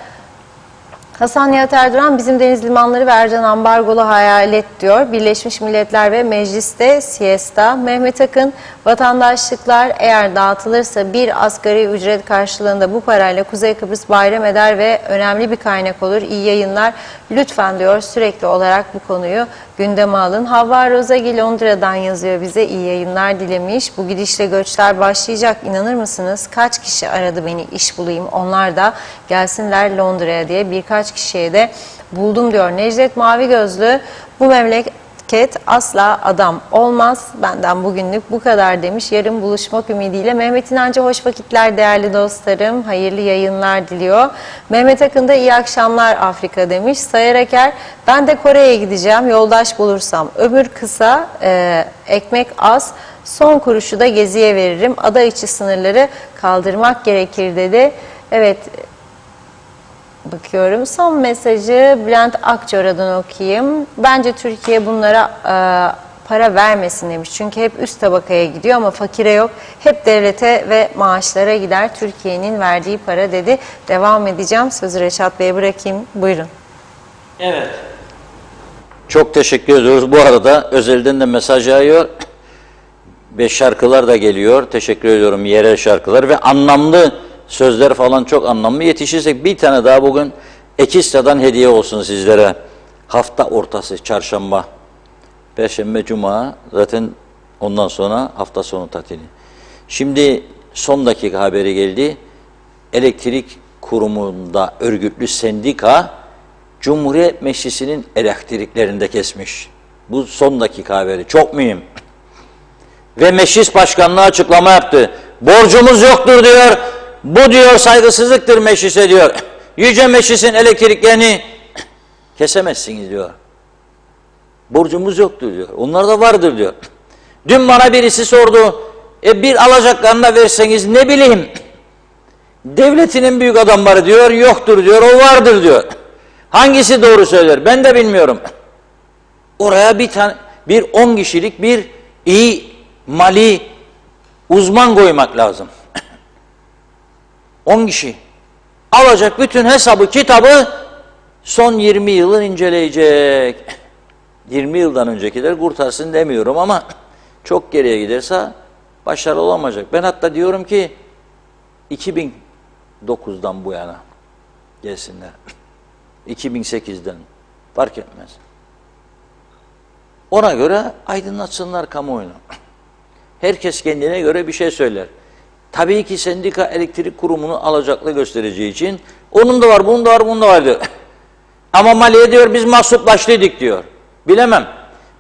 Hasan Nihat Erduran, bizim deniz limanları ve Ercan ambargolu hayalet diyor. Birleşmiş Milletler ve Meclis'te siesta. Mehmet Akın, vatandaşlıklar eğer dağıtılırsa bir asgari ücret karşılığında bu parayla Kuzey Kıbrıs bayram eder ve önemli bir kaynak olur. İyi yayınlar lütfen diyor, sürekli olarak bu konuyu gündeme alın. Havva Rozagi Londra'dan yazıyor bize, iyi yayınlar dilemiş. Bu gidişle göçler başlayacak, inanır mısınız? Kaç kişi aradı beni iş bulayım, onlar da gelsinler Londra'ya diye. Birkaç kişiye de buldum diyor. Necdet Mavi Gözlü, bu memleket asla adam olmaz. Benden bugünlük bu kadar demiş. Yarın buluşmak ümidiyle. Mehmet İnancı, hoş vakitler değerli dostlarım. Hayırlı yayınlar diliyor. Mehmet Akın da iyi akşamlar Afrika demiş. Sayar Eker, ben de Kore'ye gideceğim. Yoldaş bulursam. Ömür kısa, ekmek az. Son kuruşu da geziye veririm. Ada içi sınırları kaldırmak gerekir dedi. Evet, bakıyorum. Son mesajı Bülent Akçora'dan okuyayım. Bence Türkiye bunlara para vermesin demiş. Çünkü hep üst tabakaya gidiyor ama fakire yok. Hep devlete ve maaşlara gider. Türkiye'nin verdiği para dedi. Devam edeceğim. Sözü Reşat Bey'e bırakayım. Buyurun. Evet. Çok teşekkür ediyoruz. Bu arada özelden de mesaj yağıyor. 5 şarkılar da geliyor. Teşekkür ediyorum. Yerel şarkılar ve anlamlı sözler falan, çok anlamlı. Yetişirsek bir tane daha bugün Ekista'dan hediye olsun sizlere. Hafta ortası, çarşamba, perşembe, cuma, zaten ondan sonra hafta sonu tatili. Şimdi son dakika haberi geldi. Elektrik kurumunda örgütlü sendika Cumhuriyet Meclisi'nin elektriklerinde kesmiş. Bu son dakika haberi. Çok mühim. Ve meclis başkanlığı açıklama yaptı. Borcumuz yoktur diyor. Bu diyor saygısızlıktır meclise diyor. Yüce Meclis'in elektriklerini kesemezsiniz diyor. Borcumuz yoktur diyor. Onlar da vardır diyor. Dün bana birisi sordu. Bir alacaklarını da verseniz ne bileyim. Devletinin büyük adamları diyor, yoktur diyor, o vardır diyor. Hangisi doğru söyler? Ben de bilmiyorum. Oraya bir 10 kişilik bir iyi mali uzman koymak lazım. 10 kişi. Alacak bütün hesabı, kitabı son 20 yılın inceleyecek. 20 yıldan öncekiler kurtarsın demiyorum ama çok geriye giderse başarılı olamayacak. Ben hatta diyorum ki 2009'dan bu yana gelsinler. 2008'den fark etmez. Ona göre aydınlatsınlar kamuoyunu. Herkes kendine göre bir şey söyler. Tabii ki sendika elektrik kurumunu alacaklı göstereceği için onun da var, bunun da var, bunun da var diyor. Ama maliye diyor biz mahsuplaştıydık diyor. Bilemem.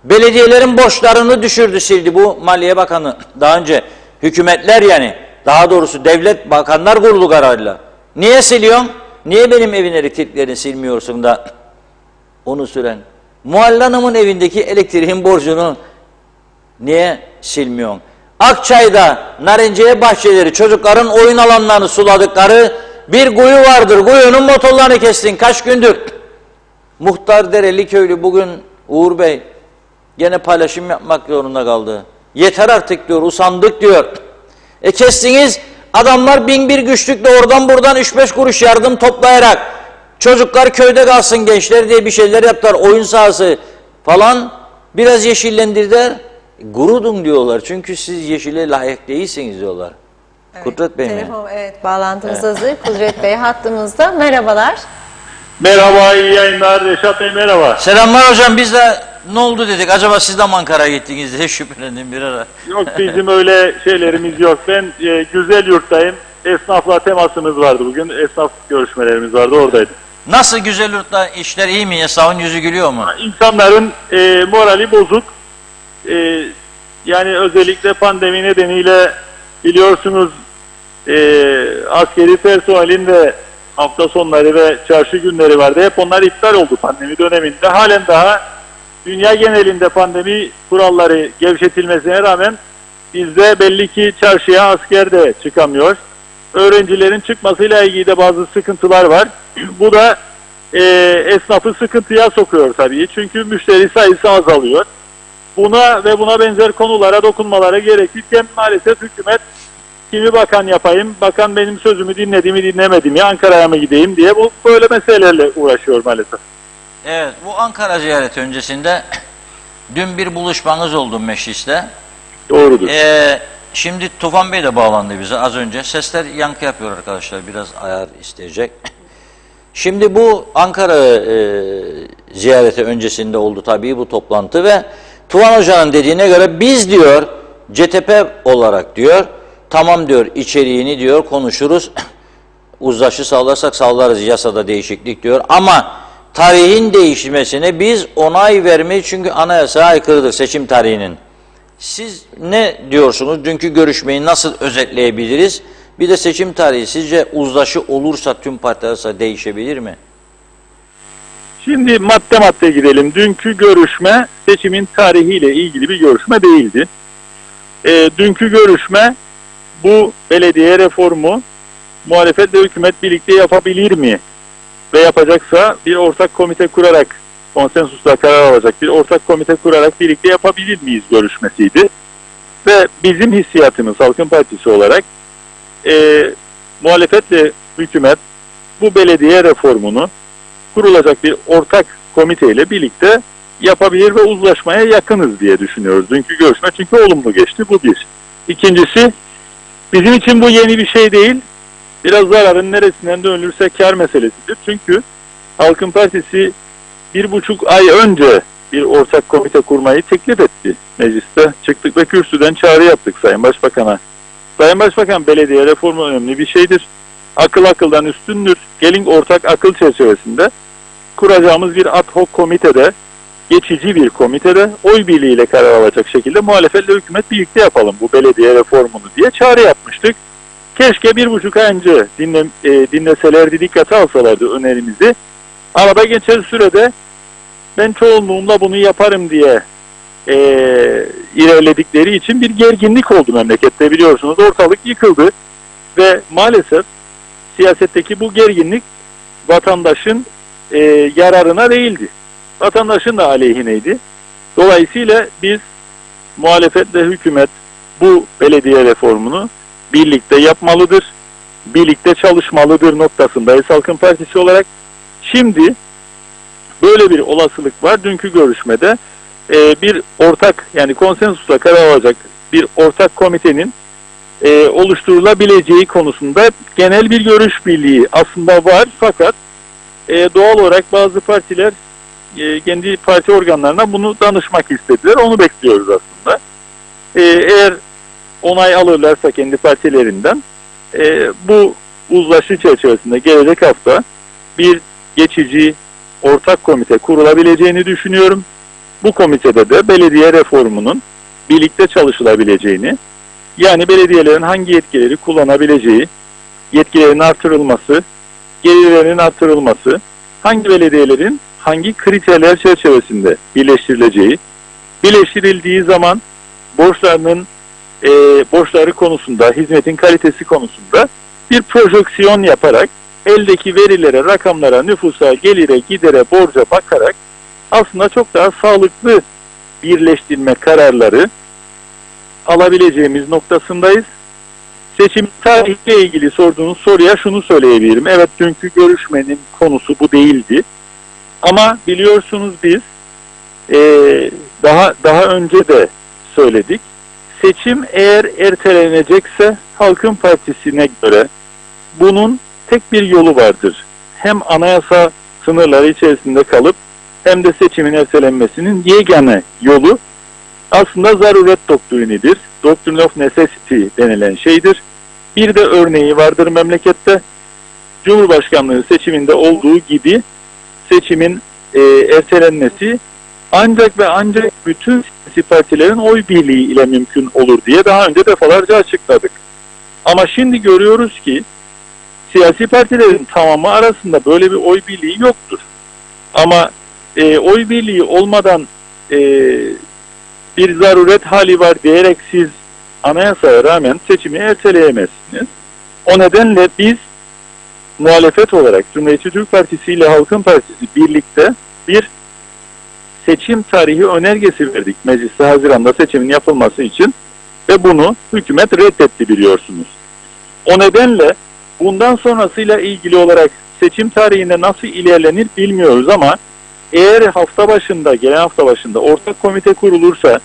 Belediyelerin borçlarını düşürdü, sildi bu Maliye Bakanı. Daha önce hükümetler, yani daha doğrusu devlet bakanlar kurulu kararıyla. Niye siliyorsun? Niye benim evin elektriklerini silmiyorsun da onu süren? Muhalle Hanım'ın evindeki elektriğin borcunu niye silmiyorsun? Akçay'da Narenciye bahçeleri, çocukların oyun alanlarını suladıkları bir kuyu vardır. Kuyunun motorlarını kestin kaç gündür? Muhtar Dereli köylü bugün Uğur Bey gene paylaşım yapmak zorunda kaldı. Yeter artık diyor, usandık diyor. Kestiniz, adamlar bin bir güçlükle oradan buradan 3-5 kuruş yardım toplayarak çocuklar köyde kalsın gençler diye bir şeyler yaptılar. Oyun sahası falan biraz yeşillendirdiler. Gurudun diyorlar çünkü siz yeşile layık değilsiniz diyorlar. Evet, Kudret Bey mi? telefon, evet, bağlantımız hazır. Kudret Bey hattımızda. Merhabalar. Merhaba, iyi yayınlar. Reşat Bey merhaba. Selamlar hocam, biz de ne oldu dedik, acaba siz de mi Ankara'ya gittiniz diye şüphelendim bir ara. Yok, bizim öyle şeylerimiz yok. Ben güzel yurttayım. Esnafla temasımız vardı bugün. Esnaf görüşmelerimiz vardı, oradaydım. Nasıl Güzelyurt'ta işler iyi mi? Esnafın yüzü gülüyor mu? İnsanların morali bozuk. Yani özellikle pandemi nedeniyle biliyorsunuz askeri personelin de hafta sonları ve çarşı günleri vardı. Hep onlar iptal oldu pandemi döneminde. Halen daha dünya genelinde pandemi kuralları gevşetilmesine rağmen bizde belli ki çarşıya asker de çıkamıyor. Öğrencilerin çıkmasıyla ilgili de bazı sıkıntılar var. Bu da esnafı sıkıntıya sokuyor tabii. Çünkü müşteri sayısı azalıyor. Buna ve buna benzer konulara dokunmaları gerekirken maalesef hükümet kimi bakan yapayım, bakan benim sözümü dinledi mi dinlemedi mi, Ankara'ya mı gideyim diye böyle meselelerle uğraşıyor maalesef. Evet, bu Ankara ziyareti öncesinde dün bir buluşmanız oldu mecliste. Doğrudur. Şimdi Tufan Bey de bağlandı bize az önce. Sesler yankı yapıyor arkadaşlar, biraz ayar isteyecek. Şimdi bu Ankara ziyareti öncesinde oldu tabii bu toplantı ve Tuvan Hoca'nın dediğine göre biz diyor CTP olarak diyor tamam diyor içeriğini diyor konuşuruz. Uzlaşı sağlarsak sağlarız, yasada değişiklik diyor ama tarihin değişmesine biz onay vermeyiz çünkü anayasaya aykırıdır seçim tarihinin. Siz ne diyorsunuz? Dünkü görüşmeyi nasıl özetleyebiliriz? Bir de seçim tarihi sizce uzlaşı olursa tüm partiler değişebilir mi? Şimdi madde madde gidelim. Dünkü görüşme seçimin tarihiyle ilgili bir görüşme değildi. Dünkü görüşme bu belediye reformu muhalefet ve hükümet birlikte yapabilir mi? Ve yapacaksa bir ortak komite kurarak konsensusla karar alacak bir ortak komite kurarak birlikte yapabilir miyiz görüşmesiydi. Ve bizim hissiyatımız Halkın Partisi olarak muhalefetle hükümet bu belediye reformunu kurulacak bir ortak komiteyle birlikte yapabilir ve uzlaşmaya yakınız diye düşünüyoruz. Dünkü görüşme çünkü olumlu geçti. Bu bir. İkincisi, bizim için bu yeni bir şey değil. Biraz zararın neresinden dönülürse kar meselesidir. Çünkü Halkın Partisi 1,5 ay önce bir ortak komite kurmayı teklif etti. Mecliste çıktık ve kürsüden çağrı yaptık Sayın Başbakan'a. Sayın Başbakan, belediye reformu önemli bir şeydir. Akıl akıldan üstündür. Gelin ortak akıl çerçevesinde kuracağımız bir ad hoc komitede, geçici bir komitede oy birliğiyle karar alacak şekilde muhalefetle hükümet birlikte yapalım bu belediye reformunu diye çağrı yapmıştık. Keşke 1,5 ay önce dinleselerdi, dikkate alsalardı önerimizi. Arada geçen sürede ben çoğunluğumla bunu yaparım diye ilerledikleri için bir gerginlik oldu memlekette, biliyorsunuz. Ortalık yıkıldı ve maalesef siyasetteki bu gerginlik vatandaşın yararına değildi. Vatandaşın da aleyhineydi. Dolayısıyla biz muhalefetle hükümet bu belediye reformunu birlikte yapmalıdır, birlikte çalışmalıdır noktasındayız Halkın Partisi olarak. Şimdi böyle bir olasılık var. Dünkü görüşmede bir ortak, yani konsensusla karar alacak bir ortak komitenin oluşturulabileceği konusunda genel bir görüş birliği aslında var, fakat doğal olarak bazı partiler kendi parti organlarına bunu danışmak istediler. Onu bekliyoruz aslında. Eğer onay alırlarsa kendi partilerinden bu uzlaşı çerçevesinde gelecek hafta bir geçici ortak komite kurulabileceğini düşünüyorum. Bu komitede de belediye reformunun birlikte çalışılabileceğini, yani belediyelerin hangi yetkileri kullanabileceği, yetkilerin artırılması, gelirlerinin artırılması, hangi belediyelerin hangi kriterler çerçevesinde birleştirileceği, birleştirildiği zaman borçları konusunda, hizmetin kalitesi konusunda bir projeksiyon yaparak, eldeki verilere, rakamlara, nüfusa, gelire, gidere, borca bakarak aslında çok daha sağlıklı birleştirme kararları alabileceğimiz noktasındayız. Seçim tarihiyle ilgili sorduğunuz soruya şunu söyleyebilirim. Evet, dünkü görüşmenin konusu bu değildi. Ama biliyorsunuz biz daha önce de söyledik. Seçim eğer ertelenecekse Halkın Partisi'ne göre bunun tek bir yolu vardır. Hem anayasa sınırları içerisinde kalıp hem de seçimin ertelenmesinin yegane yolu aslında zaruret doktrinidir. Doctrine of Necessity denilen şeydir. Bir de örneği vardır memlekette. Cumhurbaşkanlığı seçiminde olduğu gibi seçimin ertelenmesi ancak ve ancak bütün siyasi partilerin oy birliği ile mümkün olur diye daha önce defalarca açıkladık. Ama şimdi görüyoruz ki siyasi partilerin tamamı arasında böyle bir oy birliği yoktur. Ama oy birliği olmadan bir zaruret hali var diyerek siz anayasaya rağmen seçimi erteleyemezsiniz. O nedenle biz muhalefet olarak Cumhuriyetçi Türk Partisi ile Halkın Partisi birlikte bir seçim tarihi önergesi verdik mecliste Haziran'da seçimin yapılması için ve bunu hükümet reddetti biliyorsunuz. O nedenle bundan sonrasıyla ilgili olarak seçim tarihinde nasıl ilerlenir bilmiyoruz ama eğer gelen hafta başında ortak komite kurulursa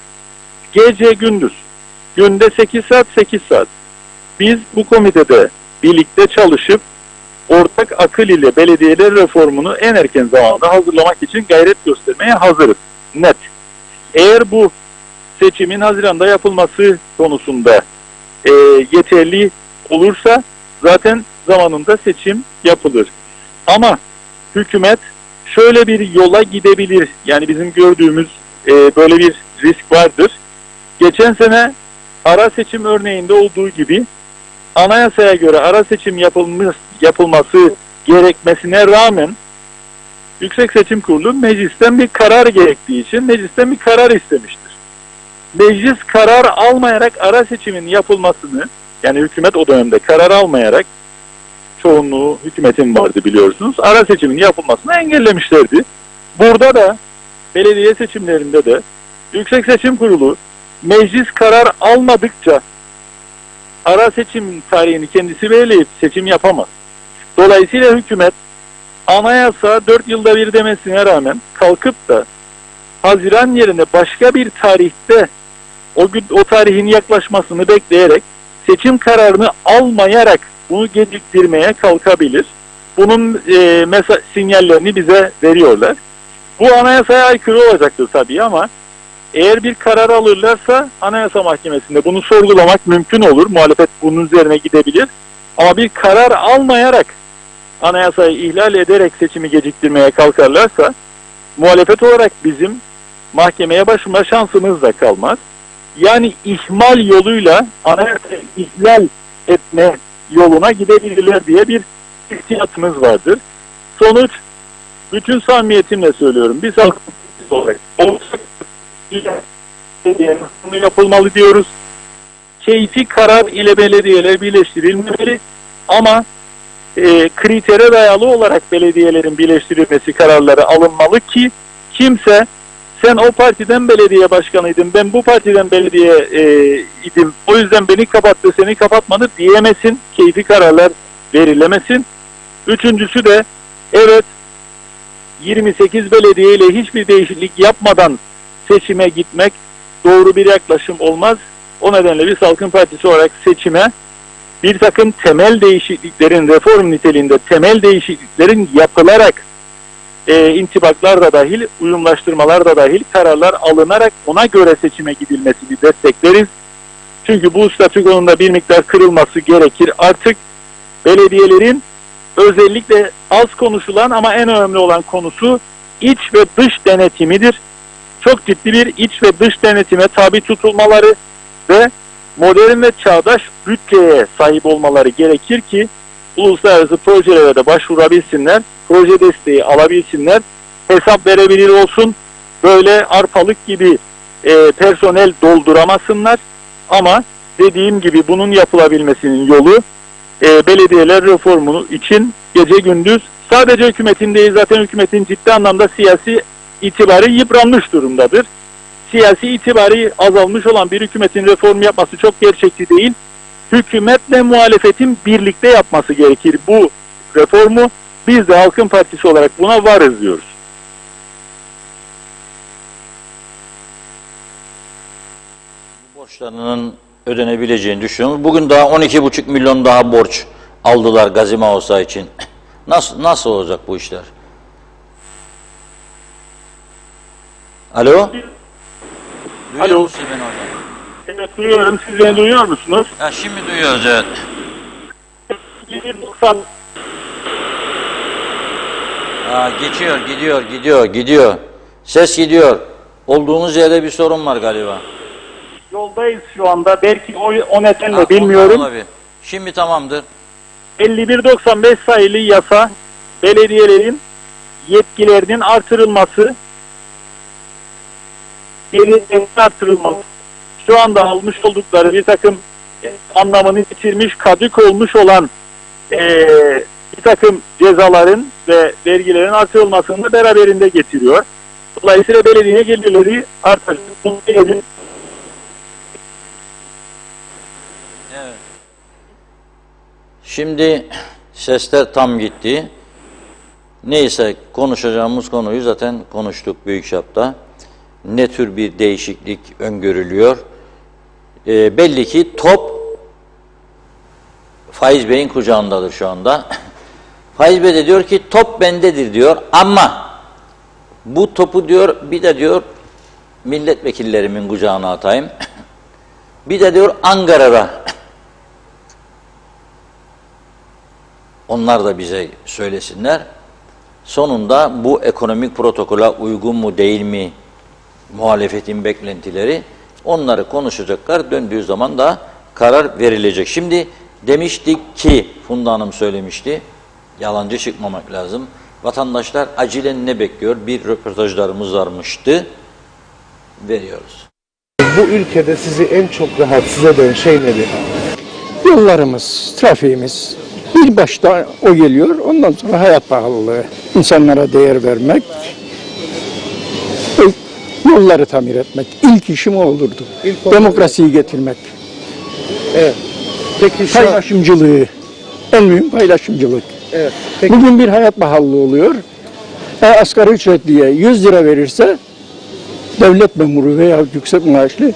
gece gündüz, günde 8 saat biz bu komitede birlikte çalışıp ortak akıl ile belediyeler reformunu en erken zamanda hazırlamak için gayret göstermeye hazırız. Net. Eğer bu seçimin Haziran'da yapılması konusunda yeterli olursa zaten zamanında seçim yapılır. Ama hükümet şöyle bir yola gidebilir. Yani bizim gördüğümüz böyle bir risk vardır. Geçen sene ara seçim örneğinde olduğu gibi anayasaya göre ara seçim yapılması gerekmesine rağmen Yüksek Seçim Kurulu meclisten bir karar gerektiği için meclisten bir karar istemiştir. Meclis karar almayarak ara seçimin yapılmasını, yani hükümet o dönemde karar almayarak, çoğunluğu hükümetin vardı biliyorsunuz, ara seçimin yapılmasını engellemişlerdi. Burada da belediye seçimlerinde de Yüksek Seçim Kurulu meclis karar almadıkça ara seçim tarihini kendisi belirleyip seçim yapamaz. Dolayısıyla hükümet anayasa 4 yılda bir demesine rağmen kalkıp da Haziran yerine başka bir tarihte o tarihin yaklaşmasını bekleyerek seçim kararını almayarak bunu geciktirmeye kalkabilir. Bunun sinyallerini bize veriyorlar. Bu anayasaya aykırı olacaktır tabii ama eğer bir karar alırlarsa Anayasa Mahkemesi'nde bunu sorgulamak mümkün olur. Muhalefet bunun üzerine gidebilir. Ama bir karar almayarak anayasayı ihlal ederek seçimi geciktirmeye kalkarlarsa muhalefet olarak bizim mahkemeye başvurma şansımız da kalmaz. Yani ihmal yoluyla anayasayı ihlal etme yoluna gidebilirler diye bir ihtiyatımız vardır. Sonuç, bütün samimiyetimle söylüyorum, biz halk olarak bunu yapılmalı diyoruz. Keyfi karar ile belediyeler birleştirilmeli ama kritere dayalı olarak belediyelerin birleştirilmesi kararları alınmalı ki kimse sen o partiden belediye başkanıydın, ben bu partiden belediye idim, o yüzden beni kapattı, seni kapatmadı diyemesin, keyfi kararlar verilemesin. Üçüncüsü de evet 28 belediye ile hiçbir değişiklik yapmadan seçime gitmek doğru bir yaklaşım olmaz. O nedenle biz Halkın Partisi olarak seçime bir takım temel değişikliklerin, reform niteliğinde temel değişikliklerin yapılarak intibaklar da dahil, uyumlaştırmalar da dahil kararlar alınarak ona göre seçime gidilmesini destekleriz. Çünkü bu statükonun da bir miktar kırılması gerekir. Artık belediyelerin özellikle az konuşulan ama en önemli olan konusu iç ve dış denetimidir. Çok ciddi bir iç ve dış denetime tabi tutulmaları ve modern ve çağdaş bütçeye sahip olmaları gerekir ki uluslararası projelere de başvurabilsinler, proje desteği alabilsinler, hesap verebilir olsun, böyle arpalık gibi personel dolduramasınlar. Ama dediğim gibi bunun yapılabilmesinin yolu belediyeler reformu için gece gündüz sadece hükümetin değil, zaten hükümetin ciddi anlamda siyasi itibarı yıpranmış durumdadır. Siyasi itibarı azalmış olan bir hükümetin reform yapması çok gerçekçi değil. Hükümetle muhalefetin birlikte yapması gerekir bu reformu. Biz de Halkın Partisi olarak buna varız diyoruz. Borçlarının ödenebileceğini düşünüyoruz. Bugün daha 12,5 milyon daha borç aldılar Gazi Mausa için. Nasıl olacak bu işler? Alo? Duyuyor musun beni oradan? Evet duyuyorum. Siz beni duyuyor musunuz? Ya şimdi duyuyoruz, evet. 90. Gidiyor. Ses gidiyor. Olduğunuz yerde bir sorun var galiba. Yoldayız şu anda. Belki o nedenle bilmiyorum. Olabilir. Şimdi tamamdır. 5195 sayılı yasa belediyelerin yetkilerinin artırılması, şu anda almış oldukları bir takım anlamını yitirmiş, kadük olmuş olan bir takım cezaların ve vergilerin artırılmasını da beraberinde getiriyor. Dolayısıyla belediye gelirleri artacak. Evet. Şimdi sesler tam gitti. Neyse, konuşacağımız konuyu zaten konuştuk büyük çapta. Ne tür bir değişiklik öngörülüyor? Belli ki top Faiz Bey'in kucağındadır şu anda. Faiz Bey de diyor ki top bendedir diyor ama bu topu diyor bir de diyor milletvekillerimin kucağına atayım. Bir de diyor Ankara'da. Onlar da bize söylesinler. Sonunda bu ekonomik protokola uygun mu değil mi muhalefetin beklentileri, onları konuşacaklar. Döndüğü zaman da karar verilecek. Şimdi demiştik ki, Funda Hanım söylemişti, yalancı çıkmamak lazım. Vatandaşlar acilen ne bekliyor? Bir röportajlarımız varmıştı. Veriyoruz. Bu ülkede sizi en çok rahatsız eden şey nedir? Yollarımız, trafiğimiz. Bir başta o geliyor, ondan sonra hayat pahalılığı, insanlara değer vermek, yolları tamir etmek. İlk işim o olurdu. Demokrasiyi getirmek. Evet. Peki şu Paylaşımcılığı, en mühim paylaşımcılık. Evet. Peki, Bugün bir hayat pahalılığı oluyor. Asgari ücretliye 100 lira verirse, devlet memuru veya yüksek maaşlı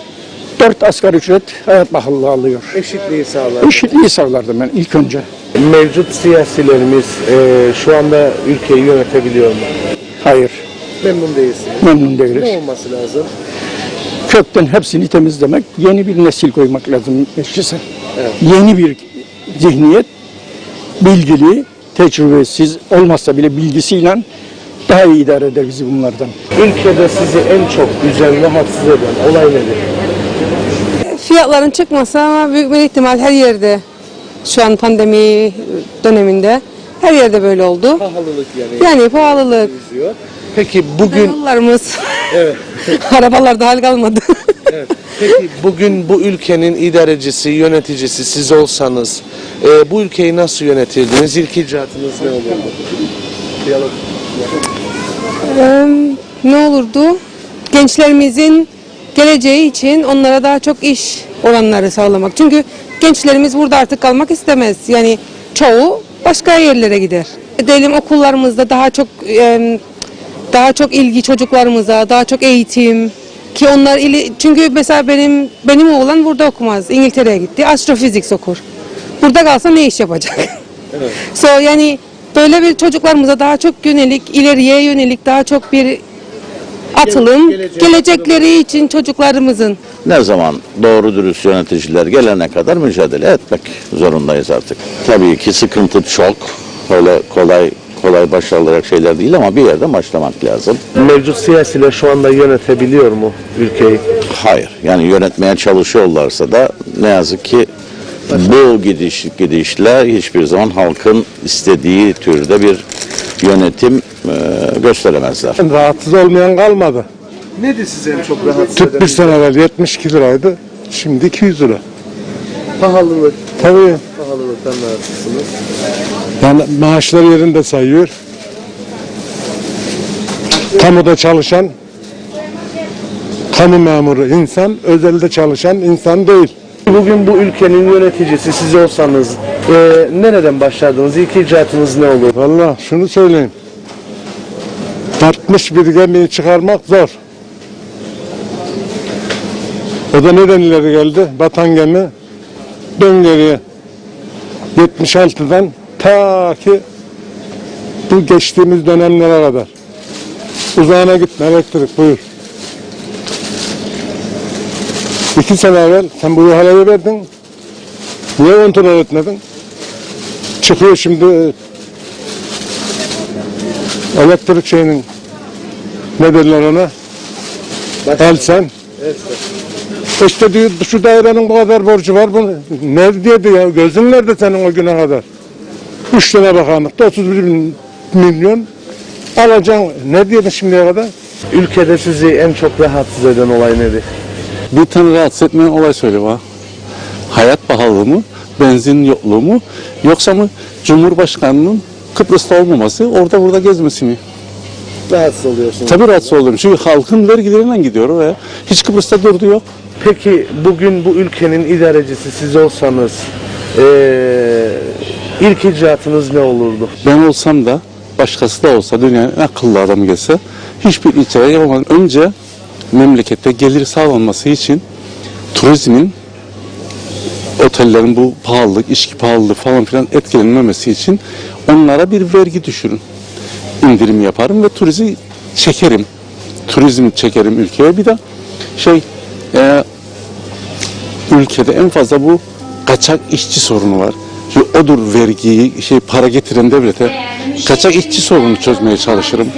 4 asgari ücret hayat pahalılığı alıyor. eşitliği sağlar. Eşitliği sağlardım ben ilk önce. Mevcut siyasilerimiz şu anda ülkeyi yönetebiliyor mu? Hayır, Memnun değilsiniz. memnun değiliz. Ne olması lazım? Kökten hepsini temizlemek, yeni bir nesil koymak lazım meclise. Evet. Yeni bir zihniyet, bilgili, tecrübesiz olmazsa bile bilgisiyle daha iyi idare eder bizi bunlardan. Ülkede sizi en çok üzen, rahatsız eden olay nedir? Fiyatların çıkması ama büyük bir ihtimal her yerde şu an pandemi döneminde her yerde böyle oldu. Pahalılık yani. Yani pahalılık, Üzüyor. Peki bugün yollarımız, evet. arabalarda hal kalmadı. Evet. Peki bugün bu ülkenin idarecisi, yöneticisi siz olsanız bu ülkeyi nasıl yönetirdiniz? İlk icraatınız ne olurdu? Diyalog. Ne olurdu? Gençlerimizin geleceği için onlara daha çok iş olanları sağlamak. Çünkü gençlerimiz burada artık kalmak istemez. Yani çoğu başka yerlere gider. Diyelim okullarımızda daha çok ilgi çocuklarımıza, daha çok eğitim ki onlar çünkü mesela benim oğlan burada okumaz. İngiltere'ye gitti. Astrofizik okur. Burada kalsa ne iş yapacak? Evet. Yani böyle bir çocuklarımıza daha çok yönelik, ileriye yönelik daha çok bir atılım, gelecekleri için çocuklarımızın. Ne zaman doğru dürüst yöneticiler gelene kadar mücadele etmek zorundayız artık. Tabii ki sıkıntı çok. Öyle kolay başarılacak şeyler değil ama bir yerde başlamak lazım. Mevcut siyasiler şu anda yönetebiliyor mu ülkeyi? Hayır. Yani yönetmeye çalışıyorlarsa da ne yazık ki bu gidişle hiçbir zaman halkın istediği türde bir yönetim gösteremezler. Rahatsız olmayan kalmadı. Nedir size en çok rahatsız Tüp eden? bir sene evvel 72 liraydı. Şimdi 200 lira. Pahalılık. Tabii. Pahalılıktan rahatsızsınız. Yani maaşları yerinde sayıyor. Kamuda çalışan, kamu memuru insan, özelde çalışan insan değil. Bugün bu ülkenin yöneticisi siz olsanız nereden başlardınız? İlk icraatınız ne olur? Vallahi şunu söyleyeyim. 61 gemiyi çıkarmak zor. O da neden ileri geldi? Batan gemi dön geriye. 76'dan ta ki bu geçtiğimiz dönemlere kadar. Uzağına gitme elektrik buyur. 2 sene evvel sen bu ihaleyi verdin. Niye kontrol etmedin? Çıkıyor şimdi elektrik şeyinin ne derler ona? Elsen. İşte diyor şu dairenin bu kadar borcu var. Bu ne diyedi ya? Gözün nerede senin o güne kadar? 3 tane bakanlıkta 31 milyon alacaksın. Ne diyedin şimdiye kadar? Ülkede sizi en çok rahatsız eden olay nedir? Bir tane rahatsız etmeyen olay söyle bana. Hayat pahalılığı mı, benzin yokluğu mu, yoksa mı Cumhurbaşkanı'nın Kıbrıs'ta olmaması, orada burada gezmesi mi? Rahatsız oluyorsunuz. Tabii rahatsız oluyorum. Çünkü halkın vergilerinden gidiyor oraya. Hiç Kıbrıs'ta durdu yok. Peki bugün bu ülkenin idarecisi siz olsanız ilk icraatınız ne olurdu? Ben olsam da, başkası da olsa, dünyanın en akıllı adamı gelse hiçbir icra yapamadan önce memlekette gelir sağlanması için turizmin, otellerin bu pahalılık, içki pahalılığı falan filan etkilenmemesi için onlara bir vergi düşürün. İndirim yaparım ve turizmi çekerim. Turizmi çekerim ülkeye. Bir de ülkede en fazla bu kaçak işçi sorunu var. Çünkü odur vergiyi, para getiren devlete kaçak işçi sorununu çözmeye çalışırım.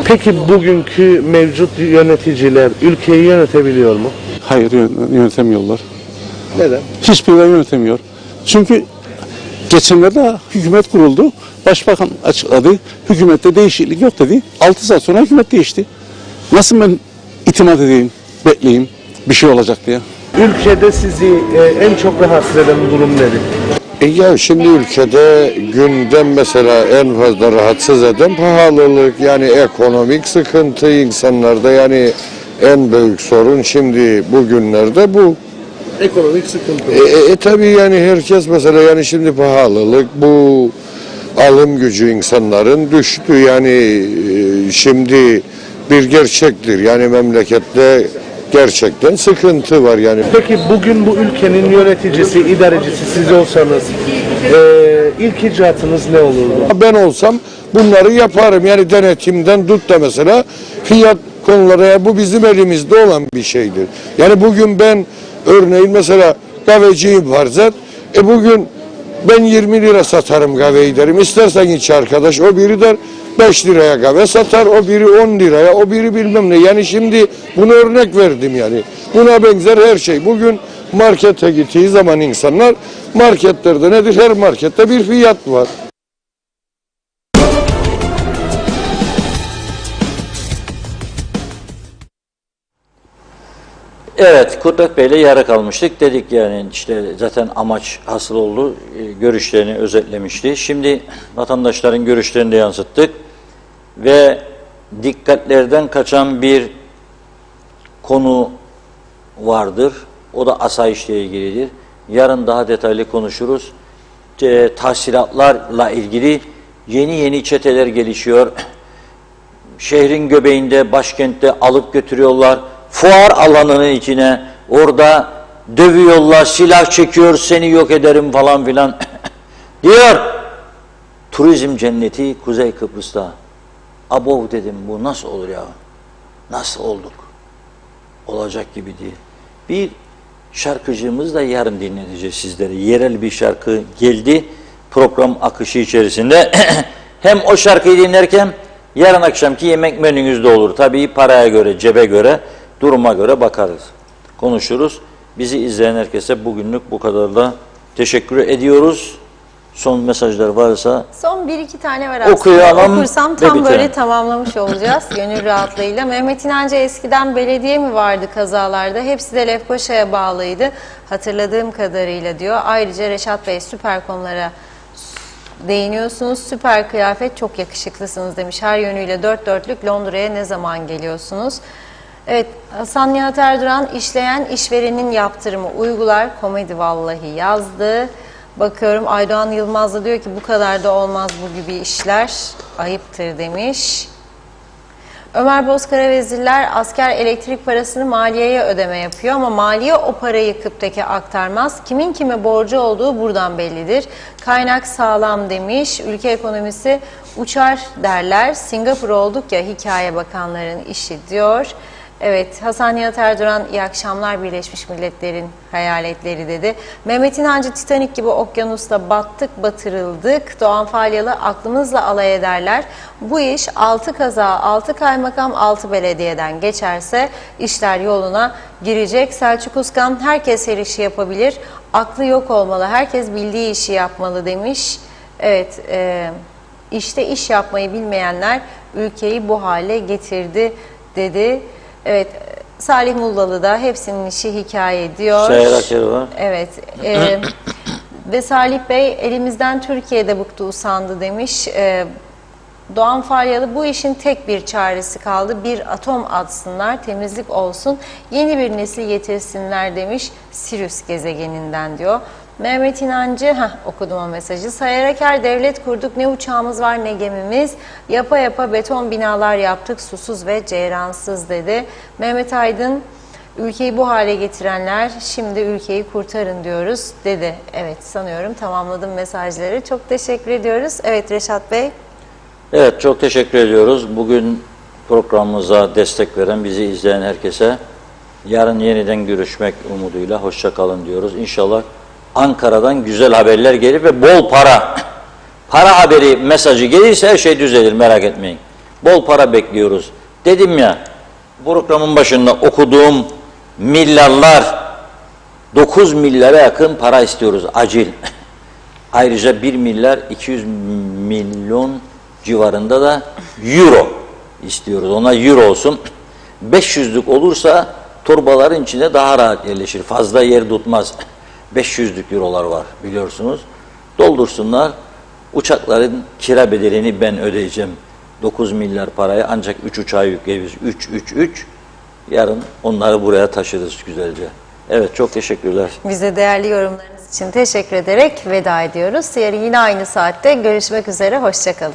Peki bugünkü mevcut yöneticiler ülkeyi yönetebiliyor mu? Hayır, yönetemiyorlar. Neden? Hiçbirinden yönetemiyor. Çünkü geçenlerde hükümet kuruldu. Başbakan açıkladı. Hükümette değişiklik yok dedi. 6 saat sonra hükümet değişti. Nasıl ben itimat edeyim, bekleyeyim bir şey olacak diye. Ülkede sizi en çok rahatsız eden durum nedir? Ya şimdi ülkede gündem mesela en fazla rahatsız eden pahalılık, yani ekonomik sıkıntı insanlarda, yani en büyük sorun şimdi bugünlerde bu. Ekonomik sıkıntı. Tabii yani herkes mesela, yani şimdi pahalılık, bu alım gücü insanların düştü, yani şimdi bir gerçektir, yani memlekette gerçekten sıkıntı var yani. Peki bugün bu ülkenin yöneticisi, idarecisi siz olsanız ilk icraatınız ne olurdu? Ben olsam bunları yaparım, yani denetimden tut da mesela fiyat konuları, bu bizim elimizde olan bir şeydir. Yani bugün ben örneğin mesela kahveciyim farz et, bugün ben 20 lira satarım kahveyi derim, istersen iç arkadaş, o biri der 5 liraya kahve satar, o biri 10 liraya, o biri bilmem ne. Yani şimdi bunu örnek verdim yani. Buna benzer her şey. Bugün markete gittiği zaman insanlar, marketlerde nedir? Her markette bir fiyat var. Evet, Kudret Bey'le yarı kalmıştık. Dedik yani işte zaten amaç hasıl oldu. Görüşlerini özetlemişti. Şimdi vatandaşların görüşlerini de yansıttık. Ve dikkatlerden kaçan bir konu vardır. O da asayişle ilgilidir. Yarın daha detaylı konuşuruz. Tahsilatlarla ilgili yeni çeteler gelişiyor. Şehrin göbeğinde, başkentte alıp götürüyorlar. Fuar alanının içine, orada dövüyorlar, silah çekiyor, seni yok ederim falan filan diyor. Turizm cenneti Kuzey Kıbrıs'ta. Abo dedim, bu nasıl olur ya? Nasıl olduk? Olacak gibi değil. Bir şarkıcımız da yarın dinleteceğiz sizlere. Yerel bir şarkı geldi program akışı içerisinde. Hem o şarkıyı dinlerken yarın akşamki yemek menünüzde olur. Tabii paraya göre, cebe göre, duruma göre bakarız. Konuşuruz. Bizi izleyen herkese bugünlük bu kadar teşekkür ediyoruz. Son mesajlar varsa son 1-2 tane var aslında. okuyalım. Okursam tam böyle tamamlamış olacağız gönül rahatlığıyla. Mehmet İnancı eskiden belediye mi vardı kazalarda? Hepsi de Lefkoşa'ya bağlıydı. Hatırladığım kadarıyla diyor. Ayrıca Reşat Bey süper konulara değiniyorsunuz. Süper kıyafet, çok yakışıklısınız demiş. Her yönüyle dört dörtlük. Londra'ya ne zaman geliyorsunuz? Evet, Hasan Nihat Erduran işleyen işverenin yaptırımı uygular. Komedi vallahi yazdı. Bakıyorum Aydoğan Yılmaz da diyor ki bu kadar da olmaz bu gibi işler. Ayıptır demiş. Ömer Bozkara vezirler asker elektrik parasını maliyeye ödeme yapıyor ama maliye o parayı KİPTEK'e aktarmaz. Kimin kime borcu olduğu buradan bellidir. Kaynak sağlam demiş. Ülke ekonomisi uçar derler. Singapur olduk ya hikaye bakanların işi diyor. Evet, Hasan Nihat Erduran iyi akşamlar, Birleşmiş Milletler'in hayaletleri dedi. Mehmet İnancı Titanik gibi okyanusta battık batırıldık. Doğan Falyalı aklımızla alay ederler. Bu iş 6 kaza, 6 kaymakam, 6 belediyeden geçerse işler yoluna girecek. Selçuk Uskan herkes her işi yapabilir. Aklı yok olmalı. Herkes bildiği işi yapmalı demiş. Evet, işte iş yapmayı bilmeyenler ülkeyi bu hale getirdi dedi. Evet, Salih Mullalı da hepsinin işi hikaye diyor. Sayar var. Evet. Ve Salih Bey elimizden Türkiye'de bıktı usandı demiş. Doğan Falyalı bu işin tek bir çaresi kaldı. Bir atom atsınlar, temizlik olsun, yeni bir nesil getirsinler demiş. Sirius gezegeninden diyor. Mehmet İnancı, okudum o mesajı. Sayar Aker, devlet kurduk, ne uçağımız var ne gemimiz. Yapa yapa beton binalar yaptık, susuz ve ceyransız dedi. Mehmet Aydın, ülkeyi bu hale getirenler şimdi ülkeyi kurtarın diyoruz dedi. Evet, sanıyorum tamamladım mesajları. Çok teşekkür ediyoruz. Evet Reşat Bey. Evet, çok teşekkür ediyoruz. Bugün programımıza destek veren, bizi izleyen herkese yarın yeniden görüşmek umuduyla hoşça kalın diyoruz. İnşallah Ankara'dan güzel haberler gelir ve bol para. Para haberi mesajı gelirse her şey düzelir, merak etmeyin. Bol para bekliyoruz. Dedim ya, programın başında okuduğum milyarlar, 9 milyara yakın para istiyoruz acil. Ayrıca 1 milyar 200 milyon civarında da euro istiyoruz. Ona euro olsun. 500'lük olursa torbaların içinde daha rahat yerleşir. Fazla yer tutmaz. 500'lük eurolar var biliyorsunuz. Doldursunlar. Uçakların kira bedelini ben ödeyeceğim. 9 milyar parayı ancak 3 uçağı yükleyebiliriz. 3. Yarın onları buraya taşırız güzelce. Evet, çok teşekkürler. Bize değerli yorumlarınız için teşekkür ederek veda ediyoruz. Yarın yine aynı saatte görüşmek üzere. Hoşça kalın.